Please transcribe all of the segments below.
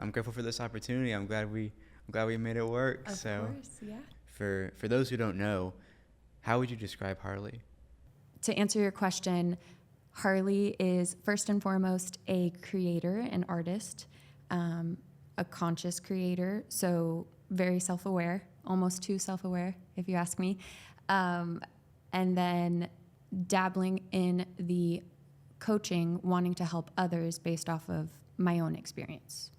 I'm grateful for this opportunity. I'm glad we made it work. Of course, yeah. For those who don't know, how would you describe Harley? To answer your question, Harley is first and foremost a creator, an artist, a conscious creator, so very self-aware, almost too self-aware, if you ask me. And then dabbling in the coaching, wanting to help others based off of my own experience.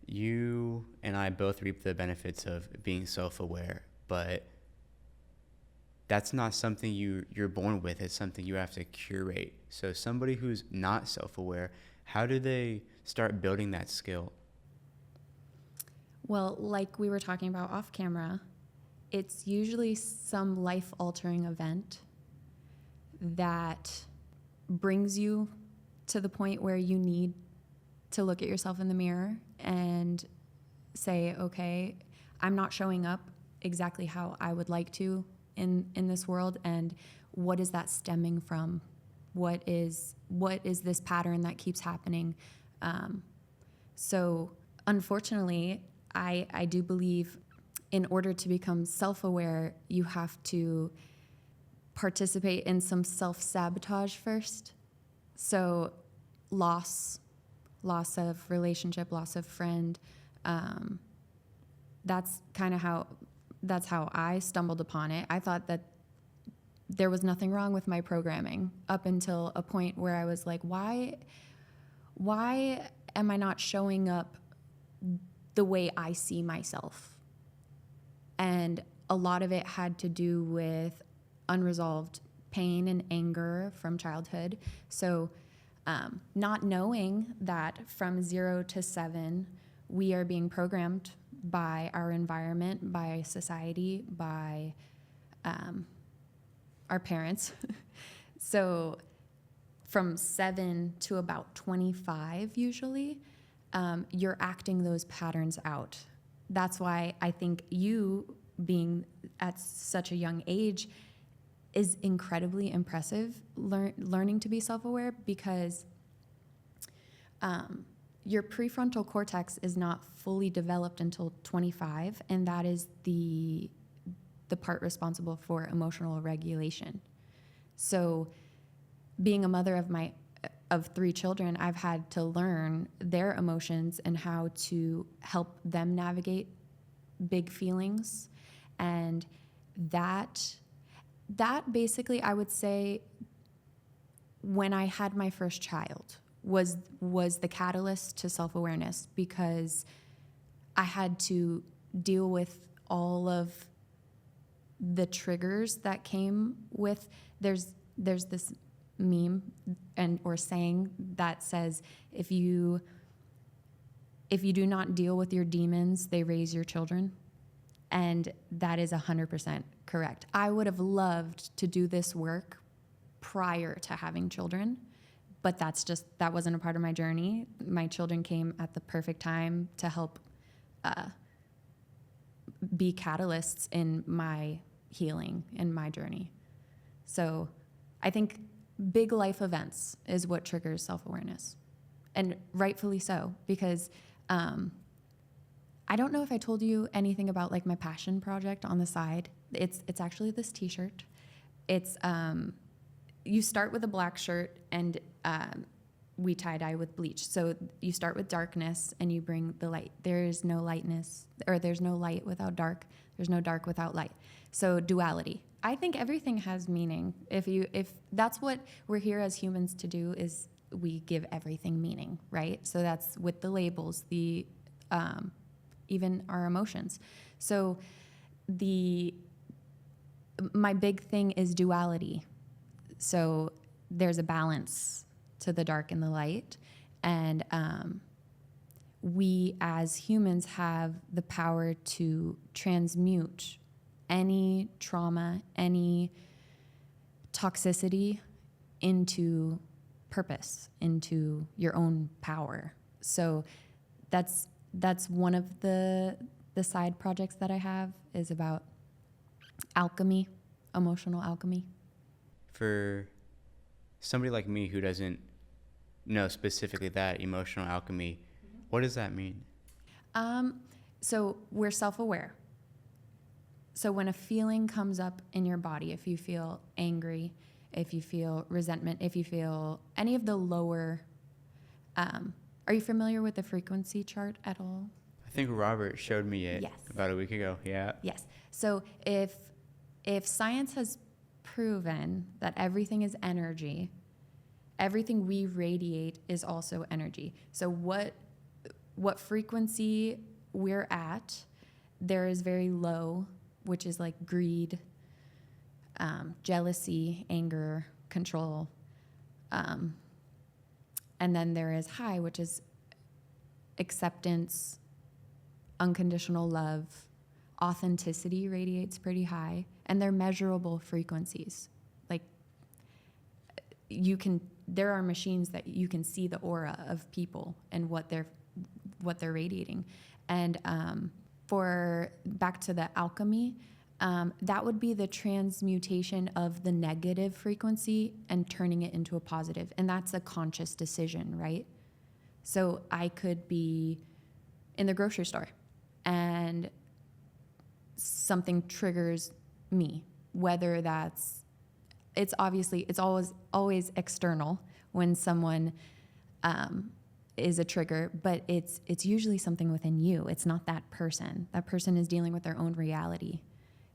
You and I both reap the benefits of being self-aware, but that's not something you're born with. It's something you have to curate. So somebody who's not self-aware, how do they start building that skill? Well, like we were talking about off camera, it's usually some life-altering event that brings you to the point where you need to look at yourself in the mirror and say, okay, I'm not showing up exactly how I would like to in this world, and what is that stemming from? What is this pattern that keeps happening? So unfortunately, I do believe in order to become self-aware, you have to participate in some self-sabotage first. So loss of relationship, loss of friend. That's how I stumbled upon it. I thought that there was nothing wrong with my programming up until a point where I was like, why am I not showing up the way I see myself? And a lot of it had to do with unresolved pain and anger from childhood. So not knowing that from 0 to 7, we are being programmed by our environment, by society, by our parents. So from 7 to about 25, usually, you're acting those patterns out. That's why I think you being at such a young age is incredibly impressive, learning to be self-aware, because your prefrontal cortex is not fully developed until 25, and that is the part responsible for emotional regulation. So being a mother of 3 children, I've had to learn their emotions and how to help them navigate big feelings. And that basically, I would say, when I had my first child was the catalyst to self-awareness, because I had to deal with all of the triggers that came with, there's this meme or saying that says, if you do not deal with your demons, they raise your children. And that is 100% correct. I would have loved to do this work prior to having children, but that wasn't a part of my journey. My children came at the perfect time to help be catalysts in my healing, in my journey. So I think big life events is what triggers self-awareness, and rightfully so, because I don't know if I told you anything about like my passion project on the side. It's actually this t-shirt. It's you start with a black shirt, and we tie-dye with bleach. So you start with darkness and you bring the light. There is no lightness, or there's no light without dark. There's no dark without light. So duality. I think everything has meaning. If that's what we're here as humans to do, is we give everything meaning, right? So that's with the labels, the even our emotions. So my big thing is duality. So there's a balance to the dark and the light, and we as humans have the power to transmute any trauma, any toxicity into purpose, into your own power. So that's one of the side projects that I have, is about alchemy, emotional alchemy. For somebody like me who doesn't know specifically that emotional alchemy, What does that mean? So we're self-aware. So when a feeling comes up in your body, if you feel angry, if you feel resentment, if you feel any of the lower, are you familiar with the frequency chart at all? I think Robert showed me it Yes. about a week ago. Yeah. Yes. So if science has proven that everything is energy, everything we radiate is also energy. So what frequency we're at, there is very low, which is like greed, jealousy, anger, control. And then there is high, which is acceptance, unconditional love, authenticity radiates pretty high, and they're measurable frequencies. Like there are machines that you can see the aura of people and what they're radiating. And for back to the alchemy, that would be the transmutation of the negative frequency and turning it into a positive. And that's a conscious decision, right? So I could be in the grocery store and something triggers me, whether it's always external when someone is a trigger, but it's usually something within you. It's not that person. That person is dealing with their own reality.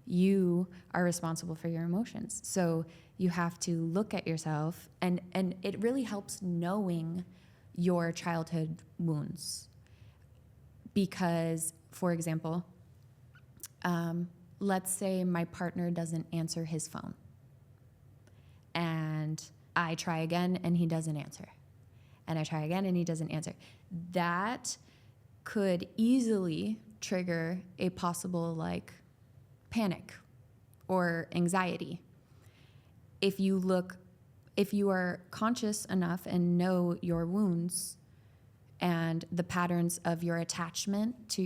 You are responsible for your emotions. So you have to look at yourself, and it really helps knowing your childhood wounds. Because, for example, let's say my partner doesn't answer his phone, and I try again and he doesn't answer. And I try again and he doesn't answer. That could easily trigger a possible panic or anxiety. If you are conscious enough and know your wounds and the patterns of your attachment to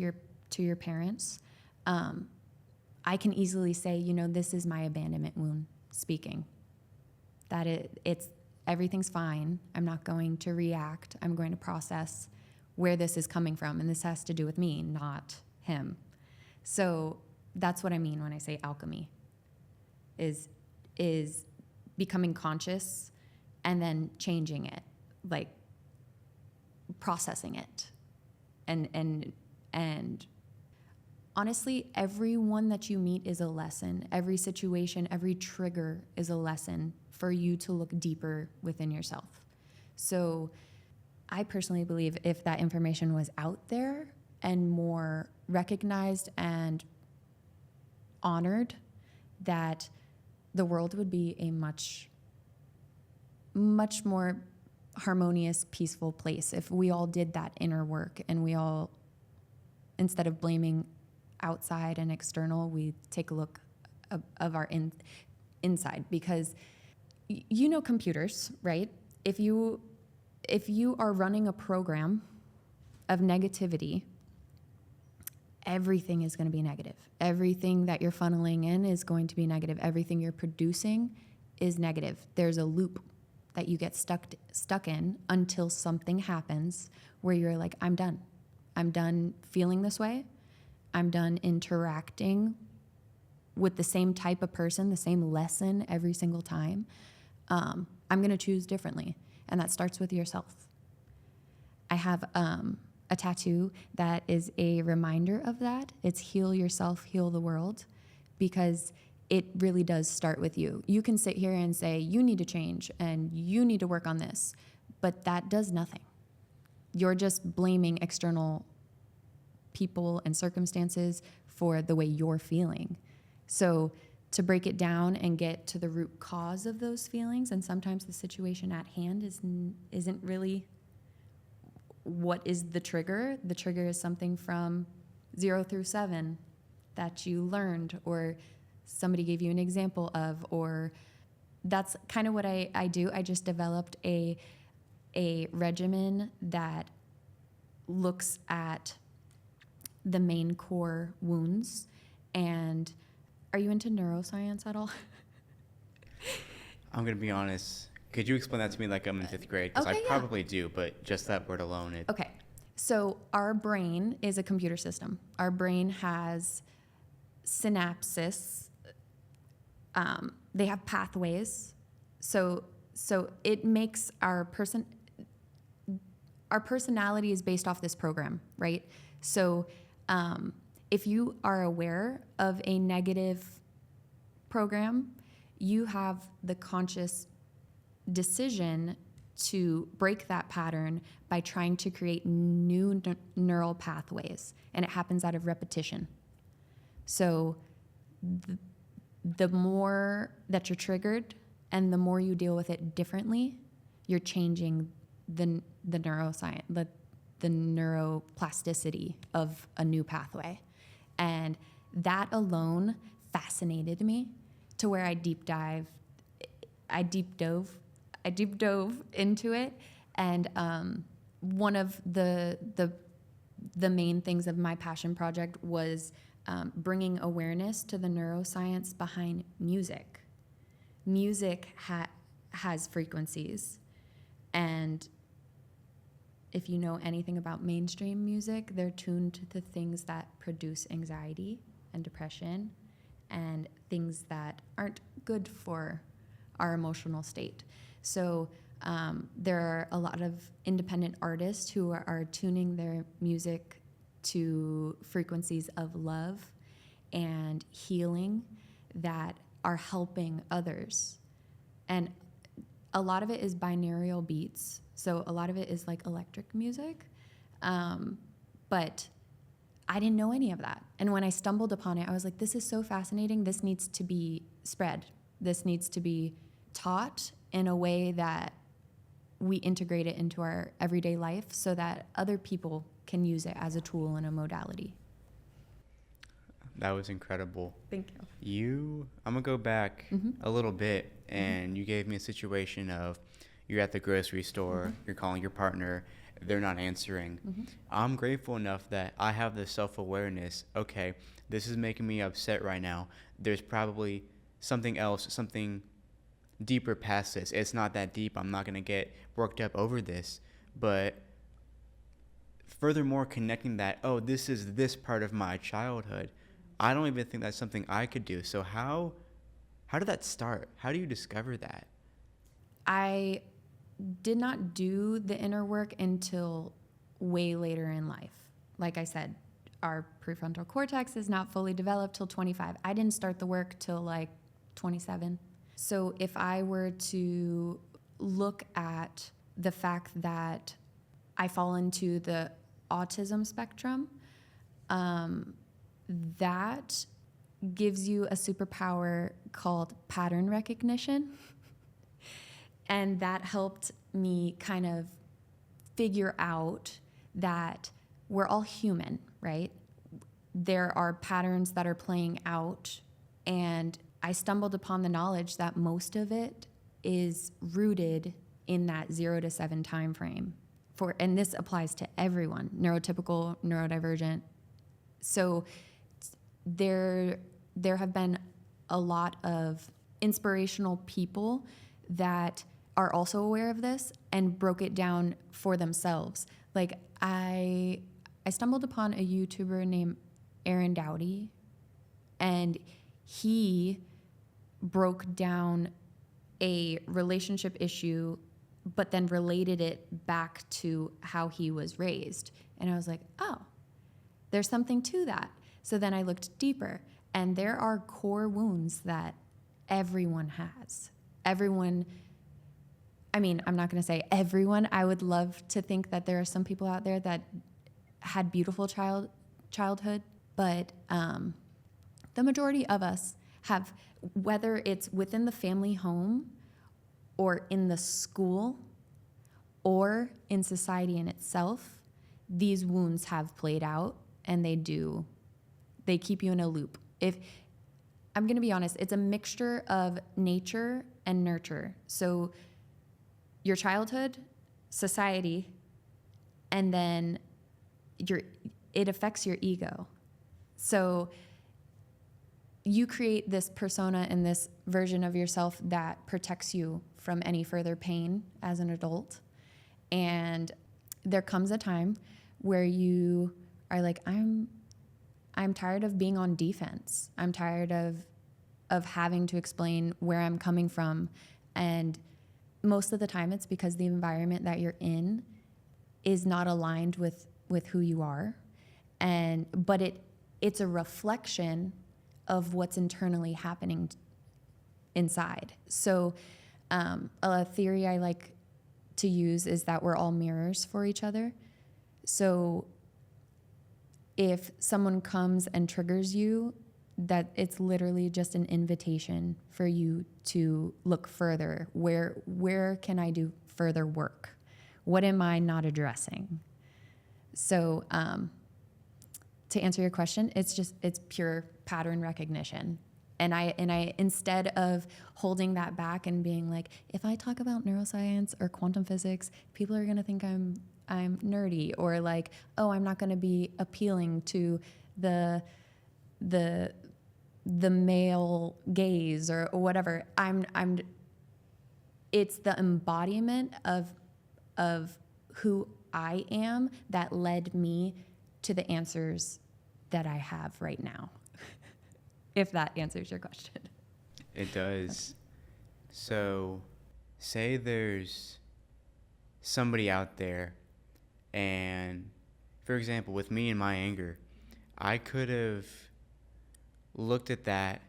your parents, I can easily say, this is my abandonment wound speaking. That it's everything's fine. I'm not going to react. I'm going to process where this is coming from, and this has to do with me, not him. So that's what I mean when I say alchemy, is becoming conscious and then changing it, like processing it. And honestly, everyone that you meet is a lesson. Every situation, every trigger is a lesson for you to look deeper within yourself. So I personally believe if that information was out there and more recognized and honored, that the world would be a much, much more harmonious, peaceful place if we all did that inner work, and we all, instead of blaming outside and external, we take a look of our inside. Because computers, right? If you are running a program of negativity, everything is going to be negative. Everything that you're funneling in is going to be negative. Everything you're producing is negative. There's a loop that you get stuck in until something happens where you're like, I'm done. I'm done feeling this way. I'm done interacting with the same type of person, the same lesson every single time. I'm going to choose differently. And that starts with yourself. I have a tattoo that is a reminder of that. It's heal yourself, heal the world, because it really does start with you. You can sit here and say, you need to change and you need to work on this, but that does nothing. You're just blaming external people and circumstances for the way you're feeling. So to break it down and get to the root cause of those feelings, and sometimes the situation at hand isn't really what is the trigger. The trigger is something from 0 through 7 that you learned, or somebody gave you an example of, or that's kind of what I do. I just developed a regimen that looks at the main core wounds. And are you into neuroscience at all? I'm going to be honest. Could you explain that to me like I'm in 5th grade? Because Okay, I probably do, but just that word alone. Okay. So our brain is a computer system. Our brain has synapses. They have pathways. So it makes our personality is based off this program, right? So if you are aware of a negative program, you have the conscious decision to break that pattern by trying to create new neural pathways, and it happens out of repetition. So the more that you're triggered and the more you deal with it differently, you're changing the neuroscience, the neuroplasticity of a new pathway. And that alone fascinated me to where I deep dove into it. And one of the main things of my passion project was bringing awareness to the neuroscience behind music. Music has frequencies, and if you know anything about mainstream music, they're tuned to the things that produce anxiety and depression and things that aren't good for our emotional state. So there are a lot of independent artists who are tuning their music to frequencies of love and healing that are helping others. And a lot of it is binaural beats. So a lot of it is like electric music. But I didn't know any of that. And when I stumbled upon it, I was like, this is so fascinating. This needs to be spread. This needs to be taught in a way that we integrate it into our everyday life so that other people can use it as a tool and a modality. That was incredible. Thank you. I'm going to go back a little bit, and you gave me a situation of you're at the grocery store, you're calling your partner, they're not answering. I'm grateful enough that I have the self-awareness, okay, this is making me upset right now. There's probably something else, something deeper past this. It's not that deep. I'm not going to get worked up over this. But furthermore, connecting that, oh, this is this part of my childhood. I don't even think that's something I could do. So how did that start? How do you discover that? I did not do the inner work until way later in life. Like I said, our prefrontal cortex is not fully developed till 25. I didn't start the work till like 27. So if I were to look at the fact that I fall into the autism spectrum, that gives you a superpower called pattern recognition. And that helped me kind of figure out that we're all human, right? There are patterns that are playing out, and I stumbled upon the knowledge that most of it is rooted in that 0 to 7 time frame. And this applies to everyone, neurotypical, neurodivergent. So there have been a lot of inspirational people that are also aware of this and broke it down for themselves. Like I stumbled upon a YouTuber named Aaron Dowdy, and he broke down a relationship issue, but then related it back to how he was raised. And I was like, oh, there's something to that. So then I looked deeper, and there are core wounds that everyone has. Everyone, I mean, I'm not going to say everyone. I would love to think that there are some people out there that had beautiful childhood, but the majority of us have, whether it's within the family home or in the school or in society in itself, these wounds have played out, and they keep you in a loop. If I'm going to be honest, it's a mixture of nature and nurture. So your childhood, society, and then it affects your ego. So you create this persona and this version of yourself that protects you from any further pain as an adult. And there comes a time where you are like, I'm tired of being on defense. I'm tired of having to explain where I'm coming from. And most of the time it's because the environment that you're in is not aligned with who you are. But it's a reflection of what's internally happening inside. So a theory I like to use is that we're all mirrors for each other. So if someone comes and triggers you, that it's literally just an invitation for you to look further. Where can I do further work? What am I not addressing? So to answer your question, it's pure pattern recognition. And I instead of holding that back and being like, if I talk about neuroscience or quantum physics, people are going to think I'm nerdy, or like, oh, I'm not going to be appealing to the male gaze or whatever. It's the embodiment of who I am that led me to the answers that I have right now. If that answers your question. It does. So, say there's somebody out there, and for example, with me and my anger, I could have looked at that.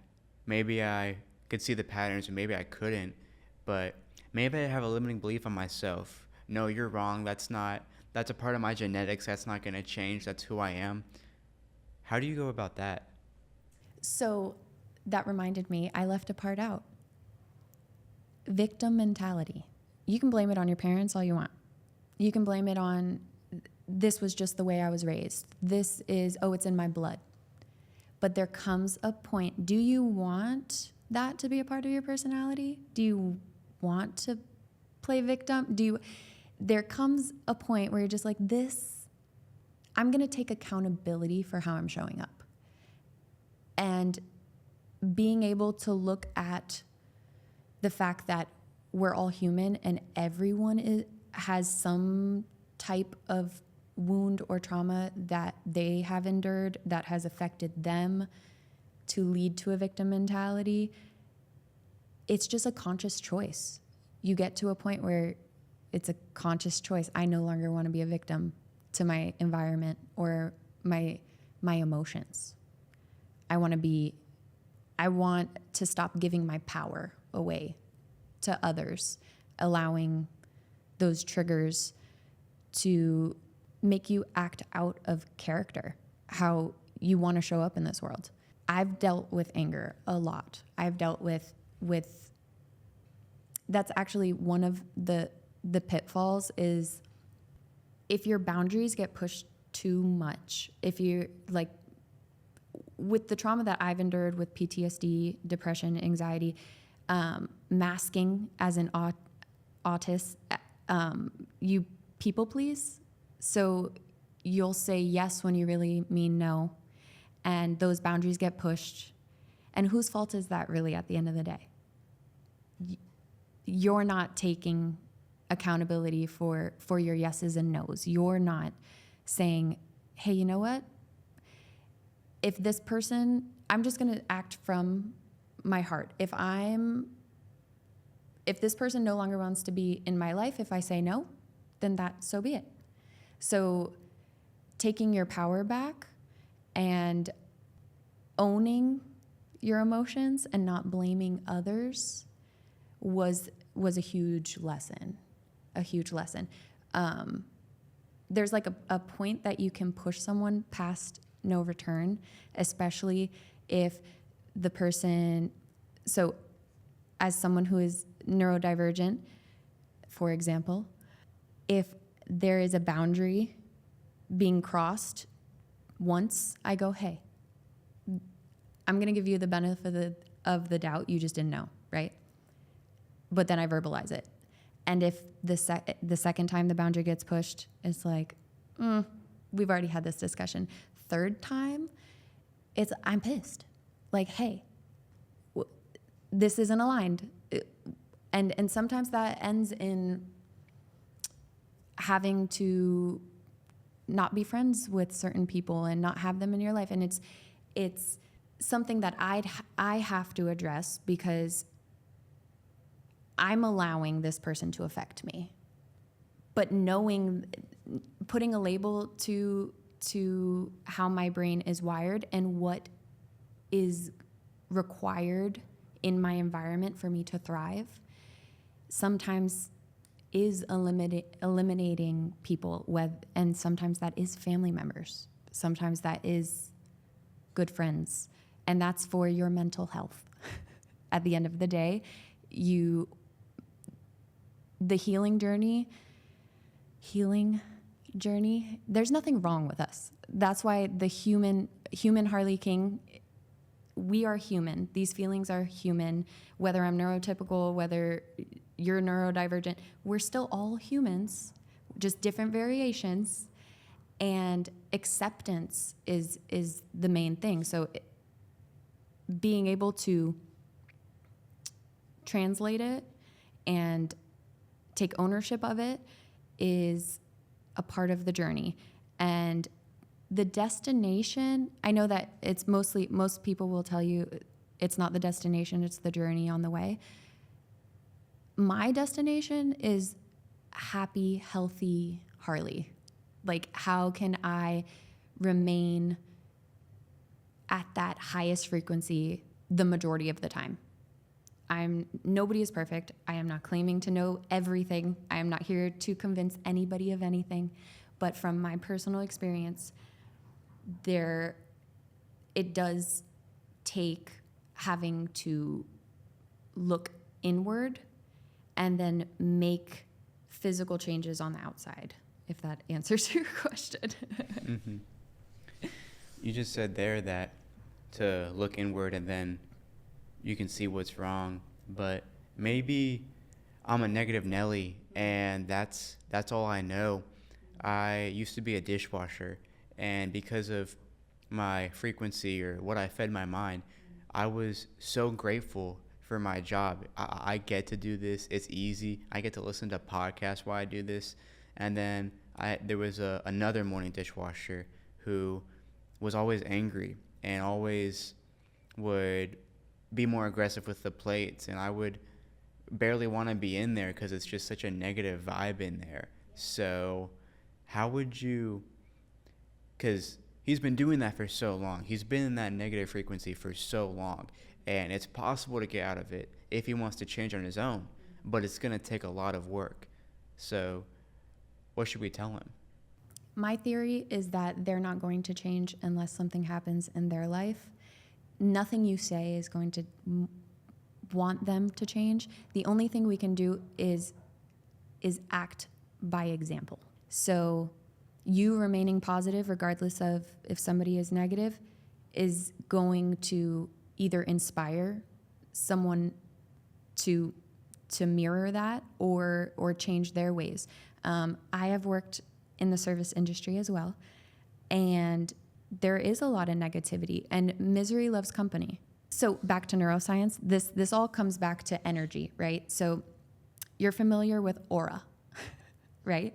Maybe I could see the patterns, and maybe I couldn't, but maybe I have a limiting belief on myself. No, you're wrong. That's a part of my genetics. That's not going to change. That's who I am. How do you go about that? So that reminded me, I left a part out. Victim mentality. You can blame it on your parents all you want. You can blame it on, this was just the way I was raised. This is, it's in my blood. But there comes a point, do you want that to be a part of your personality? Do you want to play victim? There comes a point where you're just like, I'm going to take accountability for how I'm showing up. And being able to look at the fact that we're all human and everyone has some type of wound or trauma that they have endured that has affected them to lead to a victim mentality. It's just a conscious choice. You get to a point where it's a conscious choice. I no longer want to be a victim to my environment or my emotions. I want to stop giving my power away to others, allowing those triggers to make you act out of character, how you want to show up in this world. I've dealt with anger a lot. I've dealt with that's actually one of the pitfalls is if your boundaries get pushed too much, if you're like, with the trauma that I've endured with PTSD, depression, anxiety, masking as an autist, you people please. So you'll say yes when you really mean no. And those boundaries get pushed. And whose fault is that really at the end of the day? You're not taking accountability for your yeses and nos. You're not saying, hey, you know what? If this person, I'm just going to act from my heart. If this person no longer wants to be in my life, if I say no, then so be it. So taking your power back and owning your emotions and not blaming others was a huge lesson, There's like a point that you can push someone past no return, especially if the person, so as someone who is neurodivergent, for example, if there is a boundary being crossed once, I go, hey, I'm going to give you the benefit of the doubt. You just didn't know, right? But then I verbalize it. And if the second time the boundary gets pushed, it's like, we've already had this discussion. Third time, I'm pissed. Like, hey, this isn't aligned. And sometimes that ends in having to not be friends with certain people and not have them in your life. And it's something that I have to address because I'm allowing this person to affect me. But putting a label to how my brain is wired and what is required in my environment for me to thrive sometimes is eliminating people, and sometimes that is family members. Sometimes that is good friends, and that's for your mental health. At the end of the day, the healing journey, there's nothing wrong with us. That's why the human Harley King, we are human. These feelings are human. Whether I'm neurotypical, whether you're neurodivergent, we're still all humans, just different variations. And acceptance is the main thing. So being able to translate it and take ownership of it is a part of the journey. And the destination, I know that it's most people will tell you it's not the destination, it's the journey on the way. My destination is happy, healthy Harley. Like, how can I remain at that highest frequency the majority of the time? Nobody is perfect. I am not claiming to know everything. I am not here to convince anybody of anything. But from my personal experience, it does take having to look inward and then make physical changes on the outside, if that answers your question. Mm-hmm. You just said there that to look inward and then you can see what's wrong, but maybe I'm a negative Nelly and that's all I know. I used to be a dishwasher, and because of my frequency or what I fed my mind, I was so grateful for my job. I get to do this. It's easy. I get to listen to podcasts while I do this. And then there was another morning dishwasher who was always angry and always would be more aggressive with the plates, and I would barely want to be in there because it's just such a negative vibe in there. So how would you, because he's been doing that for so long, he's been in that negative frequency for so long, and it's possible to get out of it if he wants to change on his own, but it's going to take a lot of work. So what should we tell him? My theory is that they're not going to change unless something happens in their life. Nothing you say is going to want them to change. The only thing we can do is act by example. So you remaining positive, regardless of if somebody is negative, is going to either inspire someone to mirror that or change their ways. I have worked in the service industry as well, and there is a lot of negativity, and misery loves company. So back to neuroscience, this all comes back to energy, right? So you're familiar with aura, right?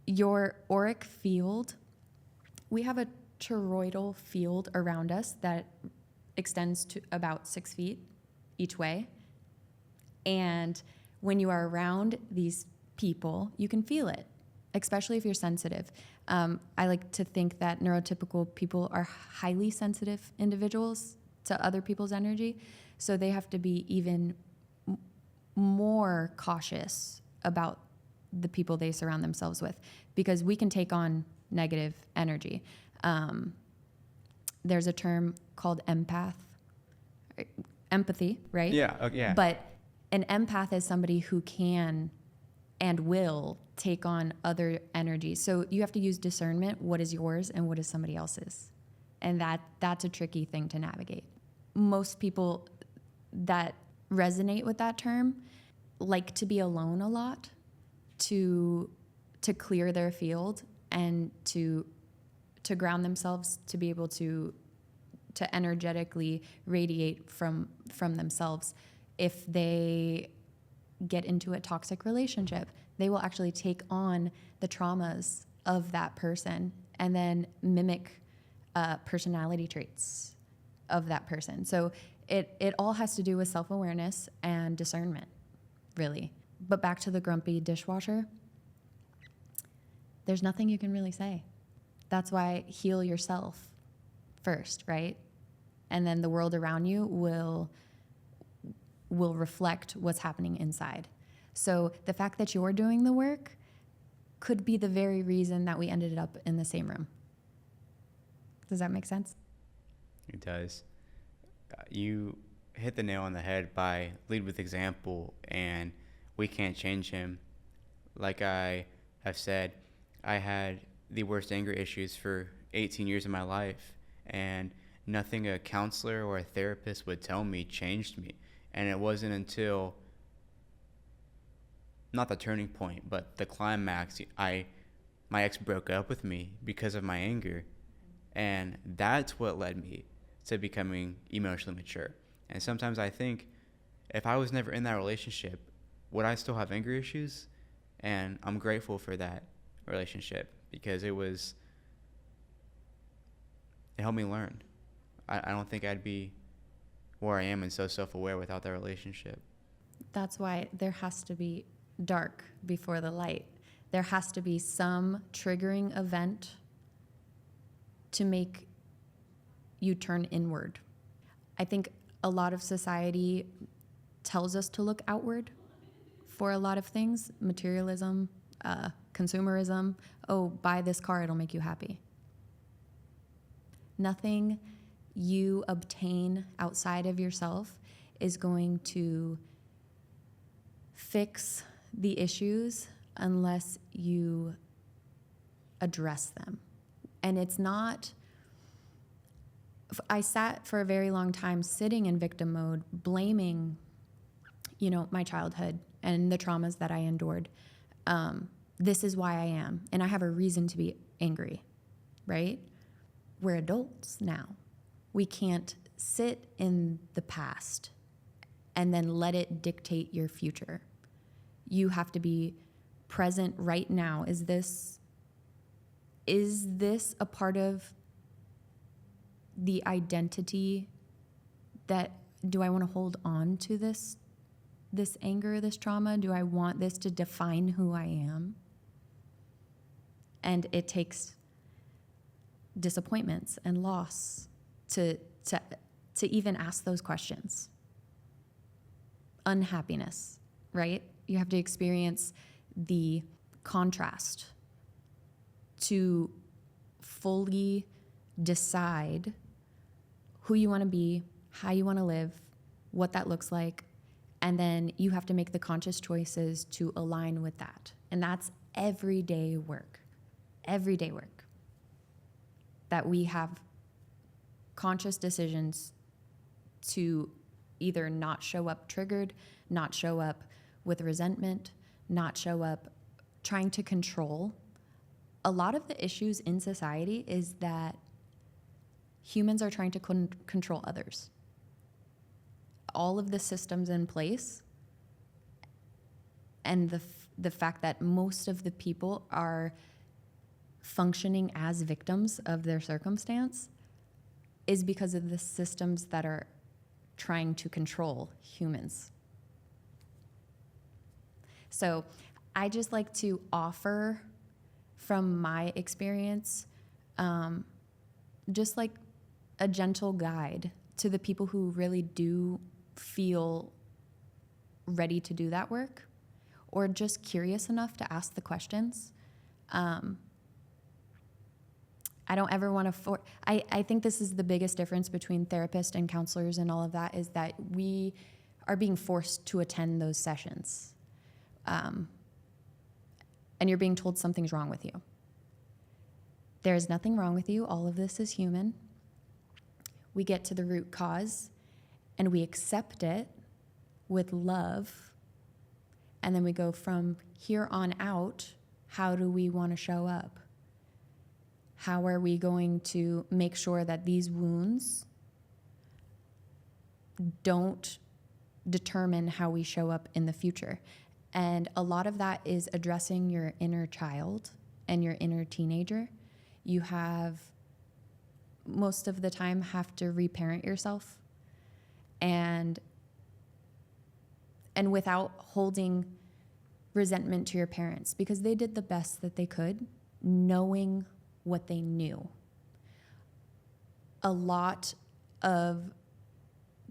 Your auric field, we have a toroidal field around us that extends to about 6 feet each way. And when you are around these people, you can feel it, especially if you're sensitive. I like to think that neurotypical people are highly sensitive individuals to other people's energy, so they have to be even more cautious about the people they surround themselves with, because we can take on negative energy. There's a term called empathy, right? Yeah, okay, yeah. But an empath is somebody who can and will take on other energies. So you have to use discernment, what is yours and what is somebody else's. And that's a tricky thing to navigate. Most people that resonate with that term like to be alone a lot to clear their field and to ground themselves, to be able to energetically radiate from themselves. If they get into a toxic relationship, they will actually take on the traumas of that person and then mimic personality traits of that person. So it all has to do with self-awareness and discernment, really. But back to the grumpy dishwasher, there's nothing you can really say. That's why heal yourself first, right? And then the world around you will reflect what's happening inside. So the fact that you're doing the work could be the very reason that we ended up in the same room. Does that make sense? It does. You hit the nail on the head by lead with example, and we can't change him. Like I have said, I had the worst anger issues for 18 years of my life, and nothing a counselor or a therapist would tell me changed me. And it wasn't until, not the turning point, but the climax, my ex broke up with me because of my anger. And that's what led me to becoming emotionally mature. And sometimes I think, if I was never in that relationship, would I still have anger issues? And I'm grateful for that relationship, because it helped me learn. I don't think I'd be where I am and so self-aware without that relationship. That's why there has to be dark before the light. There has to be some triggering event to make you turn inward. I think a lot of society tells us to look outward for a lot of things. Materialism, consumerism. Oh, buy this car, it'll make you happy. Nothing you obtain outside of yourself is going to fix the issues unless you address them. And it's not, I sat for a very long time sitting in victim mode, blaming, my childhood and the traumas that I endured. This is why I am, and I have a reason to be angry, right? We're adults now. We can't sit in the past and then let it dictate your future. You have to be present right now. Is this a part of the identity that, do I want to hold on to this anger, this trauma? Do I want this to define who I am? And it takes disappointments and loss to even ask those questions. Unhappiness, right? You have to experience the contrast to fully decide who you want to be, how you want to live, what that looks like, and then you have to make the conscious choices to align with that. And that's everyday work that we have conscious decisions to either not show up triggered, not show up with resentment, not show up trying to control. A lot of the issues in society is that humans are trying to control others. All of the systems in place, and the fact that most of the people are functioning as victims of their circumstance, is because of the systems that are trying to control humans. So I just like to offer, from my experience, just like a gentle guide to the people who really do feel ready to do that work, or just curious enough to ask the questions. I don't ever want to I think this is the biggest difference between therapists and counselors and all of that, is that we are being forced to attend those sessions. And you're being told something's wrong with you. There is nothing wrong with you. All of this is human. We get to the root cause and we accept it with love. And then we go from here on out, how do we want to show up? How are we going to make sure that these wounds don't determine how we show up in the future? And a lot of that is addressing your inner child and your inner teenager, you have most of the time have to reparent yourself, and without holding resentment to your parents, because they did the best that they could knowing what they knew. A lot of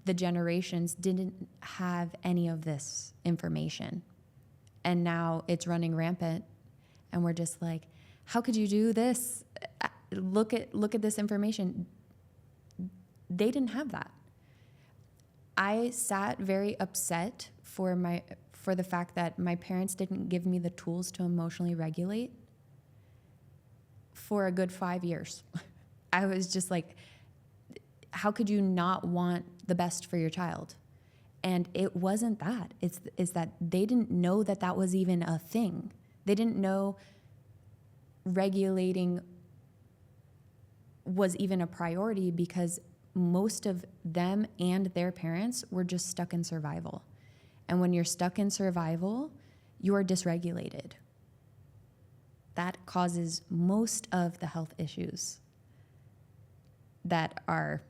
the generations didn't have any of this information, and now it's running rampant, and we're just like, how could you do this? Look at this information. They didn't have that. I sat very upset for the fact that my parents didn't give me the tools to emotionally regulate for a good 5 years. I was just like, how could you not want the best for your child? And it wasn't that. It's that they didn't know that that was even a thing. They didn't know regulating was even a priority, because most of them and their parents were just stuck in survival. And when you're stuck in survival, you are dysregulated. That causes most of the health issues that are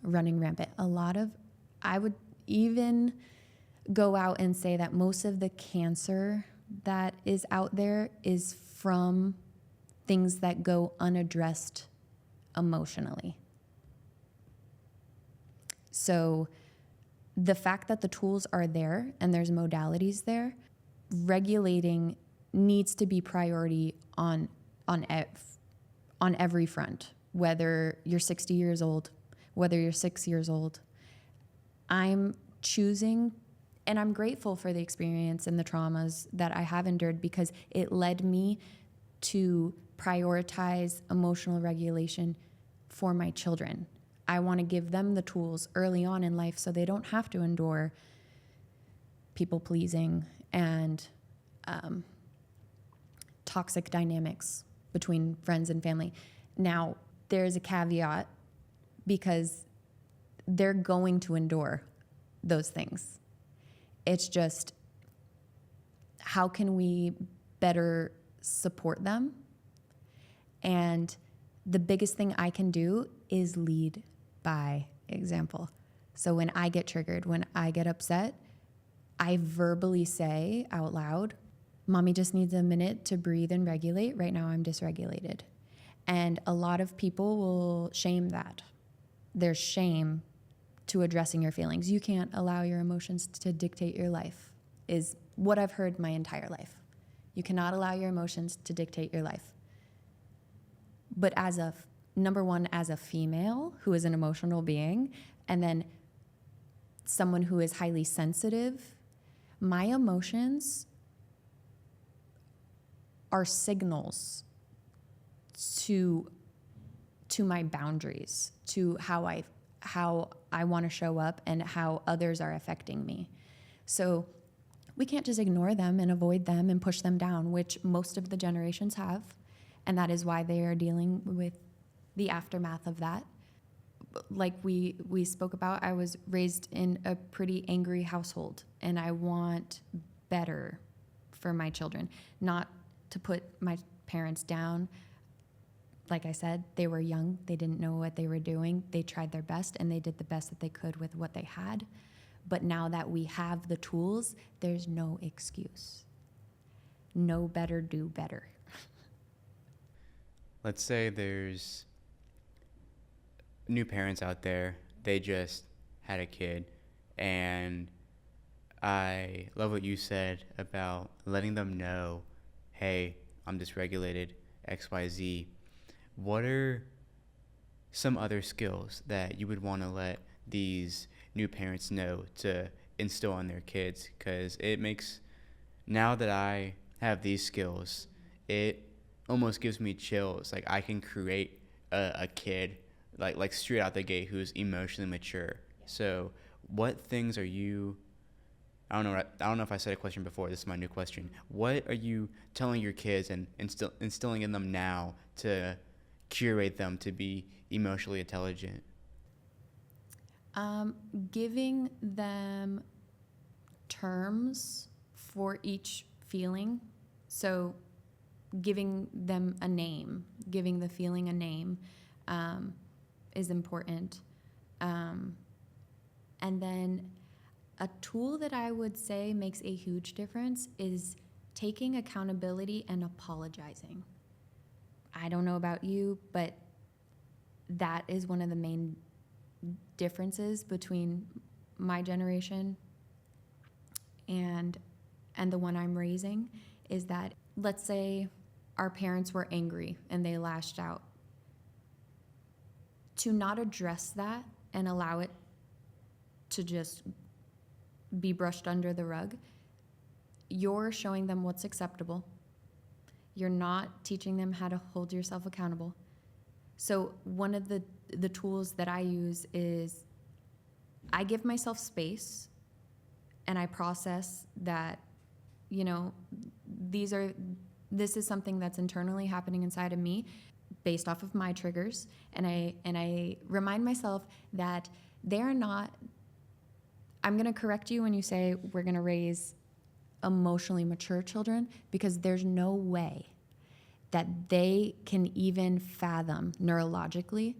running rampant. I would even go out and say that most of the cancer that is out there is from things that go unaddressed emotionally. So the fact that the tools are there and there's modalities there, regulating needs to be priority on every front, whether you're 60 years old, whether you're 6 years old. I'm choosing, and I'm grateful for the experience and the traumas that I have endured, because it led me to prioritize emotional regulation for my children. I want to give them the tools early on in life so they don't have to endure people pleasing and toxic dynamics between friends and family. Now, there's a caveat, because they're going to endure those things. It's just, how can we better support them? And the biggest thing I can do is lead by example. So when I get triggered, when I get upset, I verbally say out loud, Mommy just needs a minute to breathe and regulate. Right now I'm dysregulated. And a lot of people will shame that. There's shame to addressing your feelings. You can't allow your emotions to dictate your life, is what I've heard my entire life. You cannot allow your emotions to dictate your life. But number one, as a female who is an emotional being, and then someone who is highly sensitive, my emotions are signals to my boundaries, to how I want to show up and how others are affecting me. So we can't just ignore them and avoid them and push them down, which most of the generations have. And that is why they are dealing with the aftermath of that. Like we spoke about, I was raised in a pretty angry household, and I want better for my children, not to put my parents down. Like I said, they were young. They didn't know what they were doing. They tried their best, and they did the best that they could with what they had. But now that we have the tools, there's no excuse. Know better, do better. Let's say there's new parents out there. They just had a kid, and I love what you said about letting them know, hey, I'm dysregulated, XYZ. What are some other skills that you would want to let these new parents know to instill on their kids? Because it makes, now that I have these skills, it almost gives me chills. Like, I can create a kid like straight out the gate who's emotionally mature. So what things are you, I don't know if I said a question before. This is my new question. What are you telling your kids and instilling in them now to curate them to be emotionally intelligent? Giving them terms for each feeling. So giving them a name, giving the feeling a name, is important. And then a tool that I would say makes a huge difference is taking accountability and apologizing. I don't know about you, but that is one of the main differences between my generation and the one I'm raising, is that, let's say our parents were angry and they lashed out. To not address that and allow it to just be brushed under the rug, you're showing them what's acceptable. You're not teaching them how to hold yourself accountable. So one of the tools that I use is I give myself space and I process that, you know, this is something that's internally happening inside of me based off of my triggers. And I remind myself that they're not, I'm going to correct you when you say we're going to raise emotionally mature children, because there's no way that they can even fathom neurologically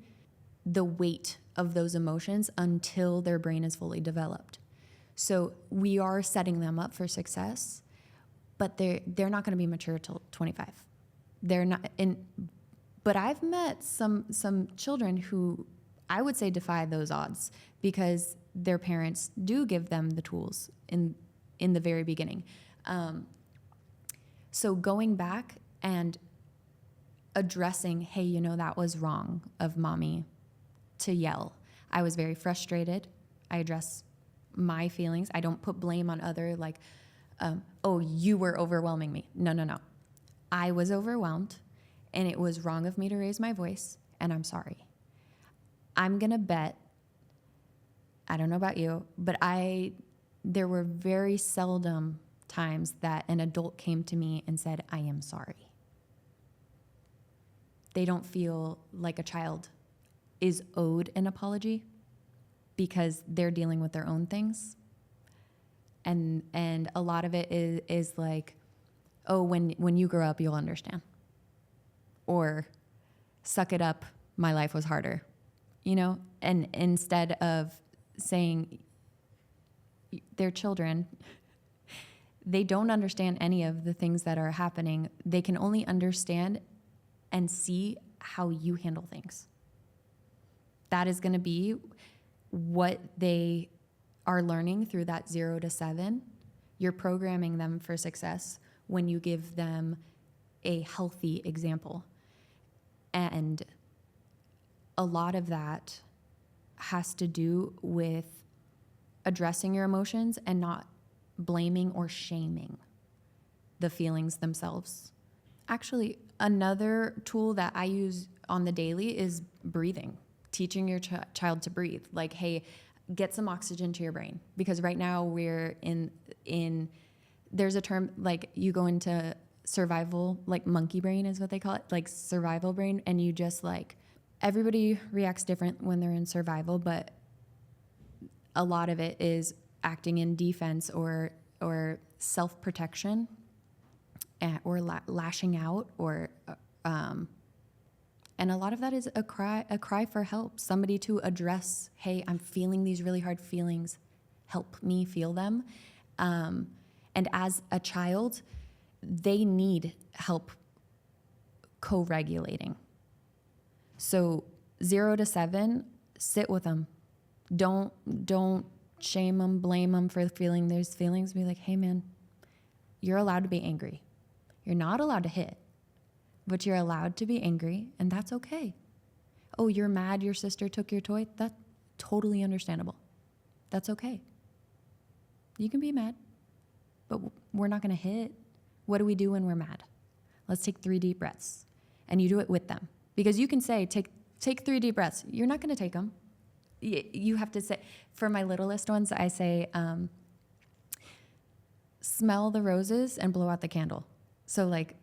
the weight of those emotions until their brain is fully developed. So we are setting them up for success, but they're not going to be mature till 25. They're not. But I've met some children who I would say defy those odds because their parents do give them the tools in the very beginning. So going back and addressing, hey, you know, that was wrong of mommy to yell. I was very frustrated. I address my feelings. I don't put blame on other, like, oh, you were overwhelming me. No. I was overwhelmed, and it was wrong of me to raise my voice, and I'm sorry. I'm going to bet, I don't know about you, but there were very seldom times that an adult came to me and said, I am sorry. They don't feel like a child is owed an apology because they're dealing with their own things. And a lot of it is like, oh, when you grow up, you'll understand. Or suck it up, my life was harder, you know? And instead of saying they're children, they don't understand any of the things that are happening. They can only understand and see how you handle things. That is going to be what they are learning through that 0 to 7. You're programming them for success when you give them a healthy example. And a lot of that has to do with addressing your emotions and not blaming or shaming the feelings themselves. Actually, another tool that I use on the daily is breathing, teaching your child to breathe. Like, hey, get some oxygen to your brain. Because right now we're in there's a term, like you go into survival, like monkey brain is what they call it, like survival brain. And you just like, everybody reacts different when they're in survival, but a lot of it is acting in defense or self-protection, or lashing out, or and a lot of that is a cry for help, somebody to address, hey, I'm feeling these really hard feelings, help me feel them. And as a child, they need help co-regulating. So 0 to 7, sit with them. Don't shame them, blame them for feeling those feelings. Be like, hey man, you're allowed to be angry. You're not allowed to hit, but you're allowed to be angry, and that's okay. Oh, you're mad your sister took your toy? That's totally understandable. That's okay. You can be mad, but we're not going to hit. What do we do when we're mad? Let's take 3 deep breaths, and you do it with them. Because you can say, take 3 deep breaths. You're not going to take them. You have to say, for my littlest ones, I say, smell the roses and blow out the candle. So like,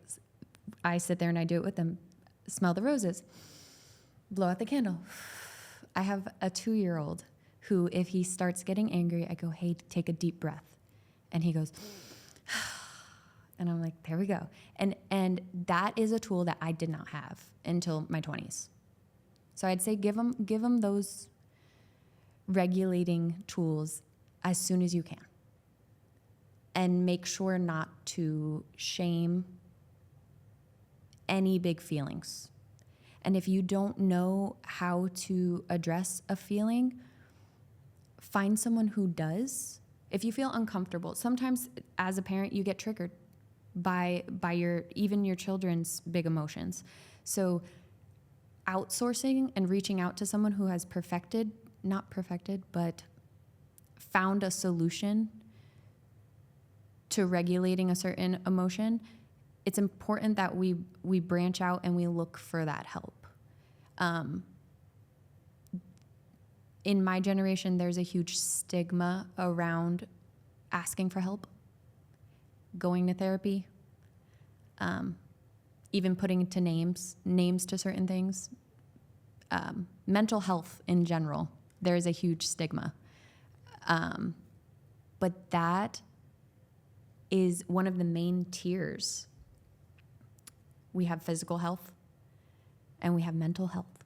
I sit there and I do it with them. Smell the roses, blow out the candle. I have a 2-year-old who, if he starts getting angry, I go, hey, take a deep breath. And he goes, And I'm like, there we go. And that is a tool that I did not have until my 20s. So I'd say give them those regulating tools as soon as you can. And make sure not to shame any big feelings. And if you don't know how to address a feeling, find someone who does. If you feel uncomfortable, sometimes as a parent you get triggered by your children's big emotions. So outsourcing and reaching out to someone who has not perfected, but found a solution to regulating a certain emotion, it's important that we branch out and we look for that help. In my generation, there's a huge stigma around asking for help, going to therapy, even putting to names to certain things. Mental health in general, there's a huge stigma. But that is one of the main tiers. We have physical health and we have mental health.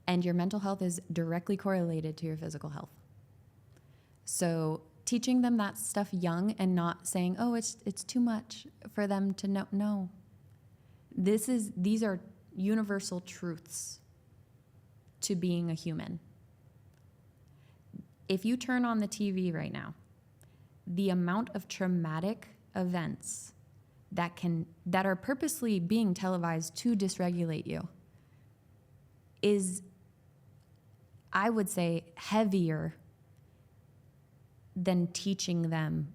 And your mental health is directly correlated to your physical health. So teaching them that stuff young and not saying, oh, it's too much for them to know. No. These are universal truths to being a human. If you turn on the TV right now, the amount of traumatic events that are purposely being televised to dysregulate you is, I would say, heavier than teaching them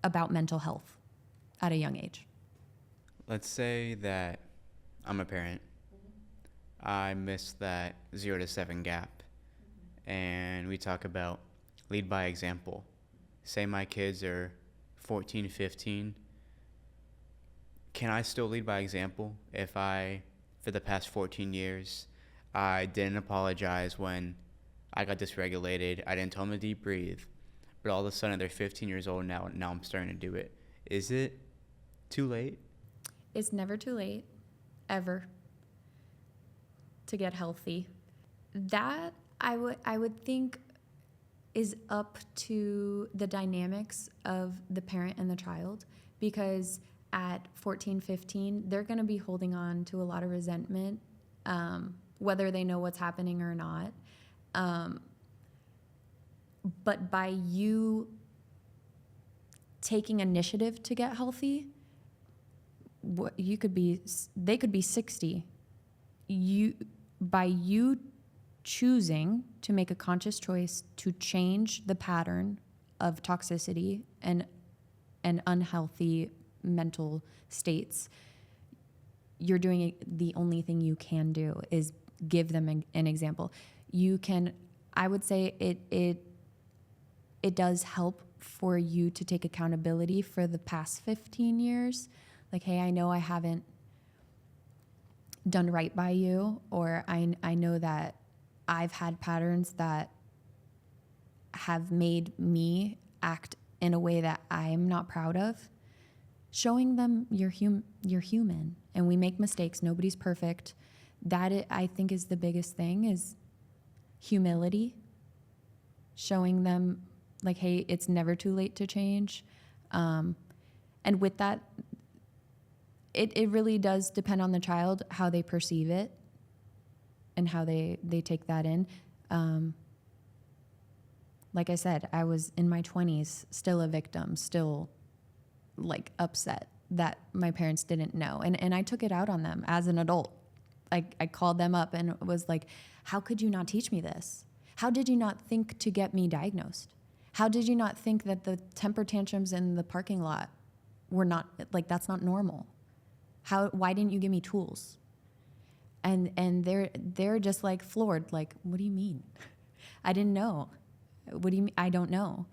about mental health at a young age. Let's say that I'm a parent. I missed that 0 to 7 gap. And we talk about lead by example. Say my kids are 14, 15. Can I still lead by example if for the past 14 years, I didn't apologize when I got dysregulated, I didn't tell them to deep breathe, but all of a sudden they're 15 years old now I'm starting to do it. Is it too late? It's never too late, ever, to get healthy. That I would think is up to the dynamics of the parent and the child, because at 14, 15, they're going to be holding on to a lot of resentment, whether they know what's happening or not. But by you taking initiative to get healthy, they could be 60. By you choosing to make a conscious choice to change the pattern of toxicity and unhealthy mental states, you're doing the only thing you can do is give them an example. I would say it does help for you to take accountability for the past 15 years. Like, hey, I know I haven't done right by you, or I know that I've had patterns that have made me act in a way that I'm not proud of. Showing them you're human and we make mistakes. Nobody's perfect. That I think is the biggest thing, is humility. Showing them like, hey, it's never too late to change. And with that, it really does depend on the child, how they perceive it and how they take that in. Like I said, I was in my 20s, still a victim, still like upset that my parents didn't know. And I took it out on them as an adult. I called them up and was like, how could you not teach me this? How did you not think to get me diagnosed? How did you not think that the temper tantrums in the parking lot were not, like, that's not normal? Why didn't you give me tools? And they're just like floored, like, what do you mean? I didn't know. What do you mean? I don't know.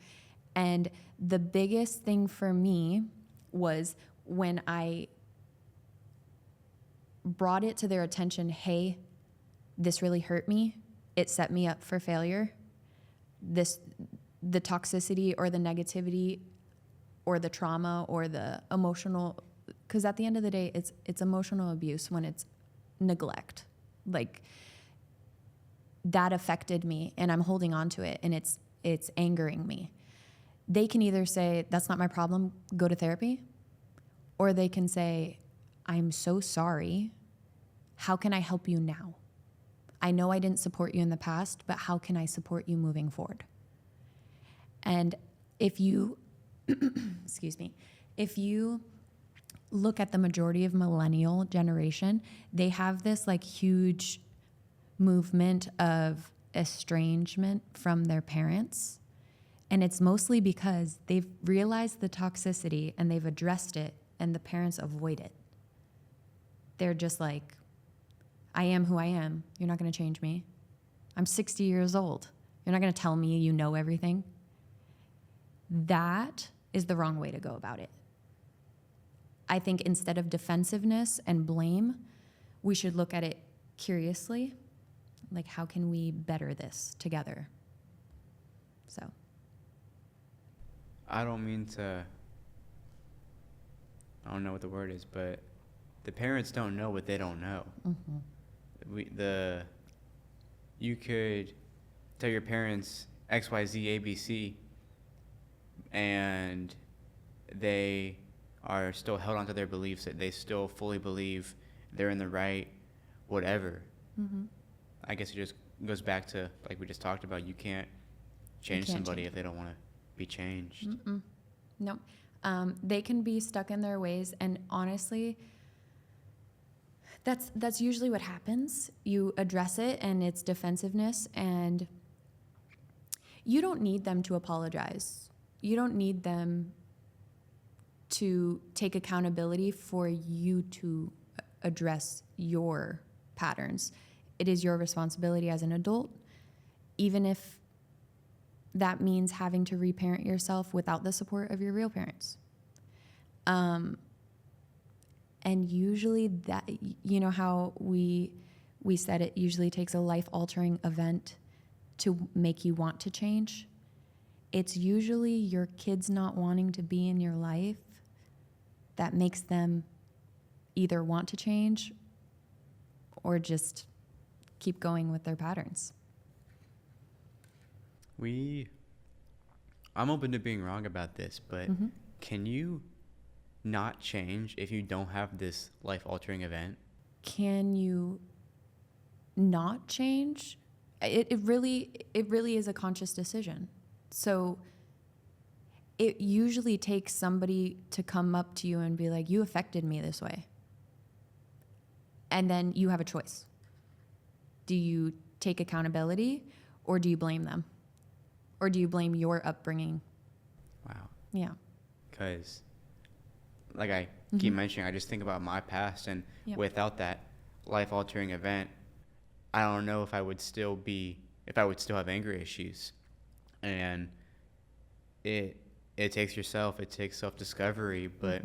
And the biggest thing for me was when I brought it to their attention, hey, this really hurt me. It set me up for failure. The toxicity or the negativity or the trauma or the emotional, because at the end of the day, it's emotional abuse when it's neglect. Like, that affected me and I'm holding on to it and it's angering me. They can either say, that's not my problem, go to therapy, or they can say, I'm so sorry. How can I help you now? I know I didn't support you in the past, but how can I support you moving forward? And if you, excuse me, if you look at the majority of millennial generation, they have this like huge movement of estrangement from their parents. And it's mostly because they've realized the toxicity and they've addressed it and the parents avoid it. They're just like, I am who I am. You're not going to change me. I'm 60 years old. You're not going to tell me you know everything. That is the wrong way to go about it. I think instead of defensiveness and blame, we should look at it curiously. Like, how can we better this together? So. I don't mean to, I don't know what the word is, but the parents don't know what they don't know. You could tell your parents X, Y, Z, A, B, C, and they are still held onto their beliefs, that they still fully believe they're in the right, whatever. I guess it just goes back to, like we just talked about, you can't change somebody if they don't want to be changed. No. They can be stuck in their ways, and honestly, that's usually what happens. You address it and it's defensiveness, and you don't need them to apologize. You don't need them to take accountability for you to address your patterns. It is your responsibility as an adult, even if that means having to reparent yourself without the support of your real parents. And usually that, you know how we said it usually takes a life-altering event to make you want to change? It's usually your kids not wanting to be in your life that makes them either want to change or just keep going with their patterns. I'm open to being wrong about this, but can you not change if you don't have this life-altering event? Can you not change? It really is a conscious decision. So it usually takes somebody to come up to you and be like, you affected me this way. And then you have a choice. Do you take accountability or do you blame them? Or do you blame your upbringing? Wow. Yeah. Because, like I keep mentioning, I just think about my past, and without that life-altering event, I don't know if I would still have anger issues. And it takes self-discovery, but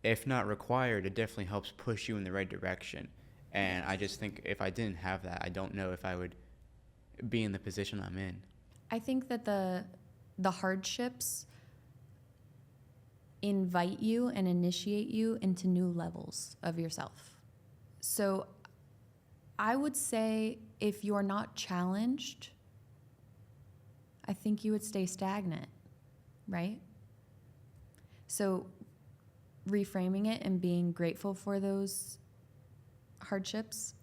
if not required, it definitely helps push you in the right direction. And I just think if I didn't have that, I don't know if I would be in the position I'm in. I think that the hardships invite you and initiate you into new levels of yourself. So I would say if you're not challenged, I think you would stay stagnant, right? So reframing it and being grateful for those hardships,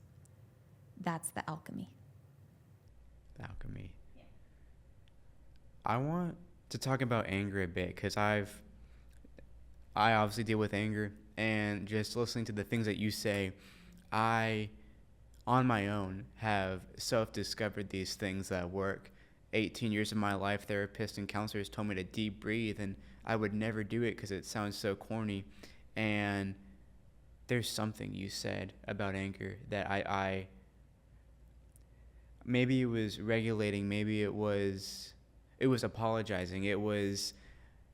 that's the alchemy. The alchemy. I want to talk about anger a bit, because I obviously deal with anger, and just listening to the things that you say, I, on my own, have self-discovered these things that work. 18 years of my life, therapists and counselors told me to deep breathe, and I would never do it because it sounds so corny. And there's something you said about anger that I maybe it was regulating, maybe it was apologizing. It was,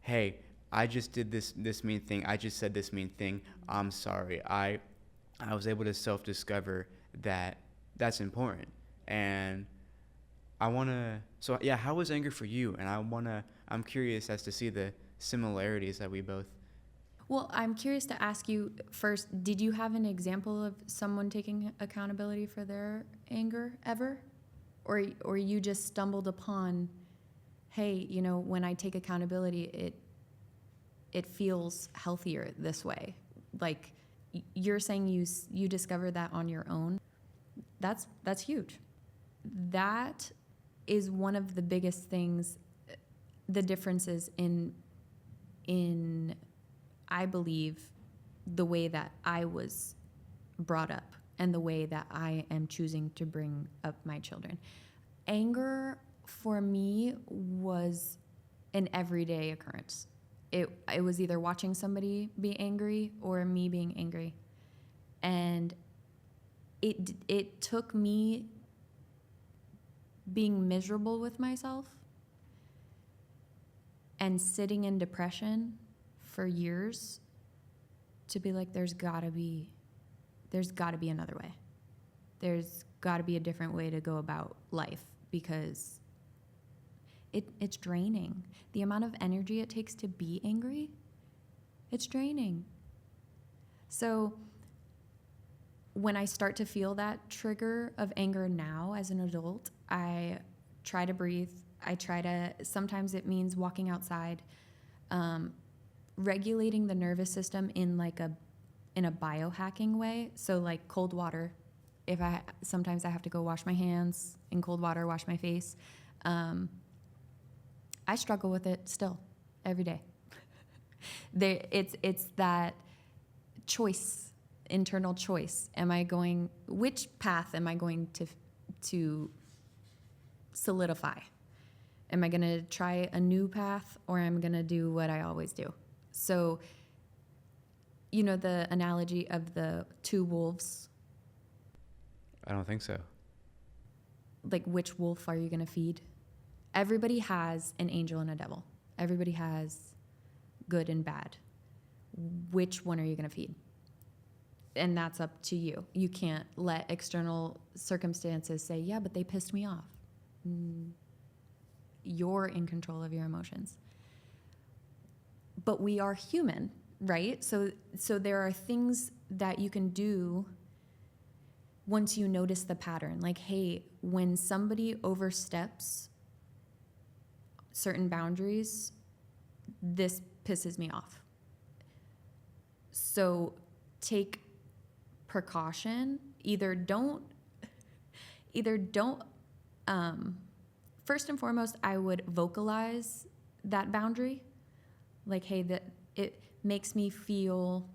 hey, I just did this mean thing. I just said this mean thing. I'm sorry. I was able to self-discover that that's important. And I want to, so yeah, how was anger for you? And I'm curious as to see similarities that we both. Well, I'm curious to ask you first, did you have an example of someone taking accountability for their anger ever? Or you just stumbled upon, hey, you know, when I take accountability, it feels healthier this way. Like you're saying you discovered that on your own. That's huge. That is one of the biggest things, the differences in I believe the way that I was brought up and the way that I am choosing to bring up my children. Anger for me was an everyday occurrence. It was either watching somebody be angry or me being angry. And it took me being miserable with myself and sitting in depression for years to be like, there's gotta be another way. There's gotta be a different way to go about life, because it's draining. The amount of energy it takes to be angry, it's draining. So when I start to feel that trigger of anger now as an adult, I try to breathe. Sometimes it means walking outside, regulating the nervous system in a biohacking way. So like cold water. Sometimes I have to go wash my hands in cold water, wash my face. I struggle with it still every day. It's that choice, internal choice. Which path am I going to solidify? Am I going to try a new path, or am I going to do what I always do? So, you know the analogy of the two wolves? I don't think so. Like, which wolf are you going to feed? Everybody has an angel and a devil. Everybody has good and bad. Which one are you going to feed? And that's up to you. You can't let external circumstances say, yeah, but they pissed me off. You're in control of your emotions. But we are human, right? So there are things that you can do once you notice the pattern. Like, hey, when somebody oversteps certain boundaries, this pisses me off. So take precaution. Either don't first and foremost, I would vocalize that boundary. Like, hey, that it makes me feel,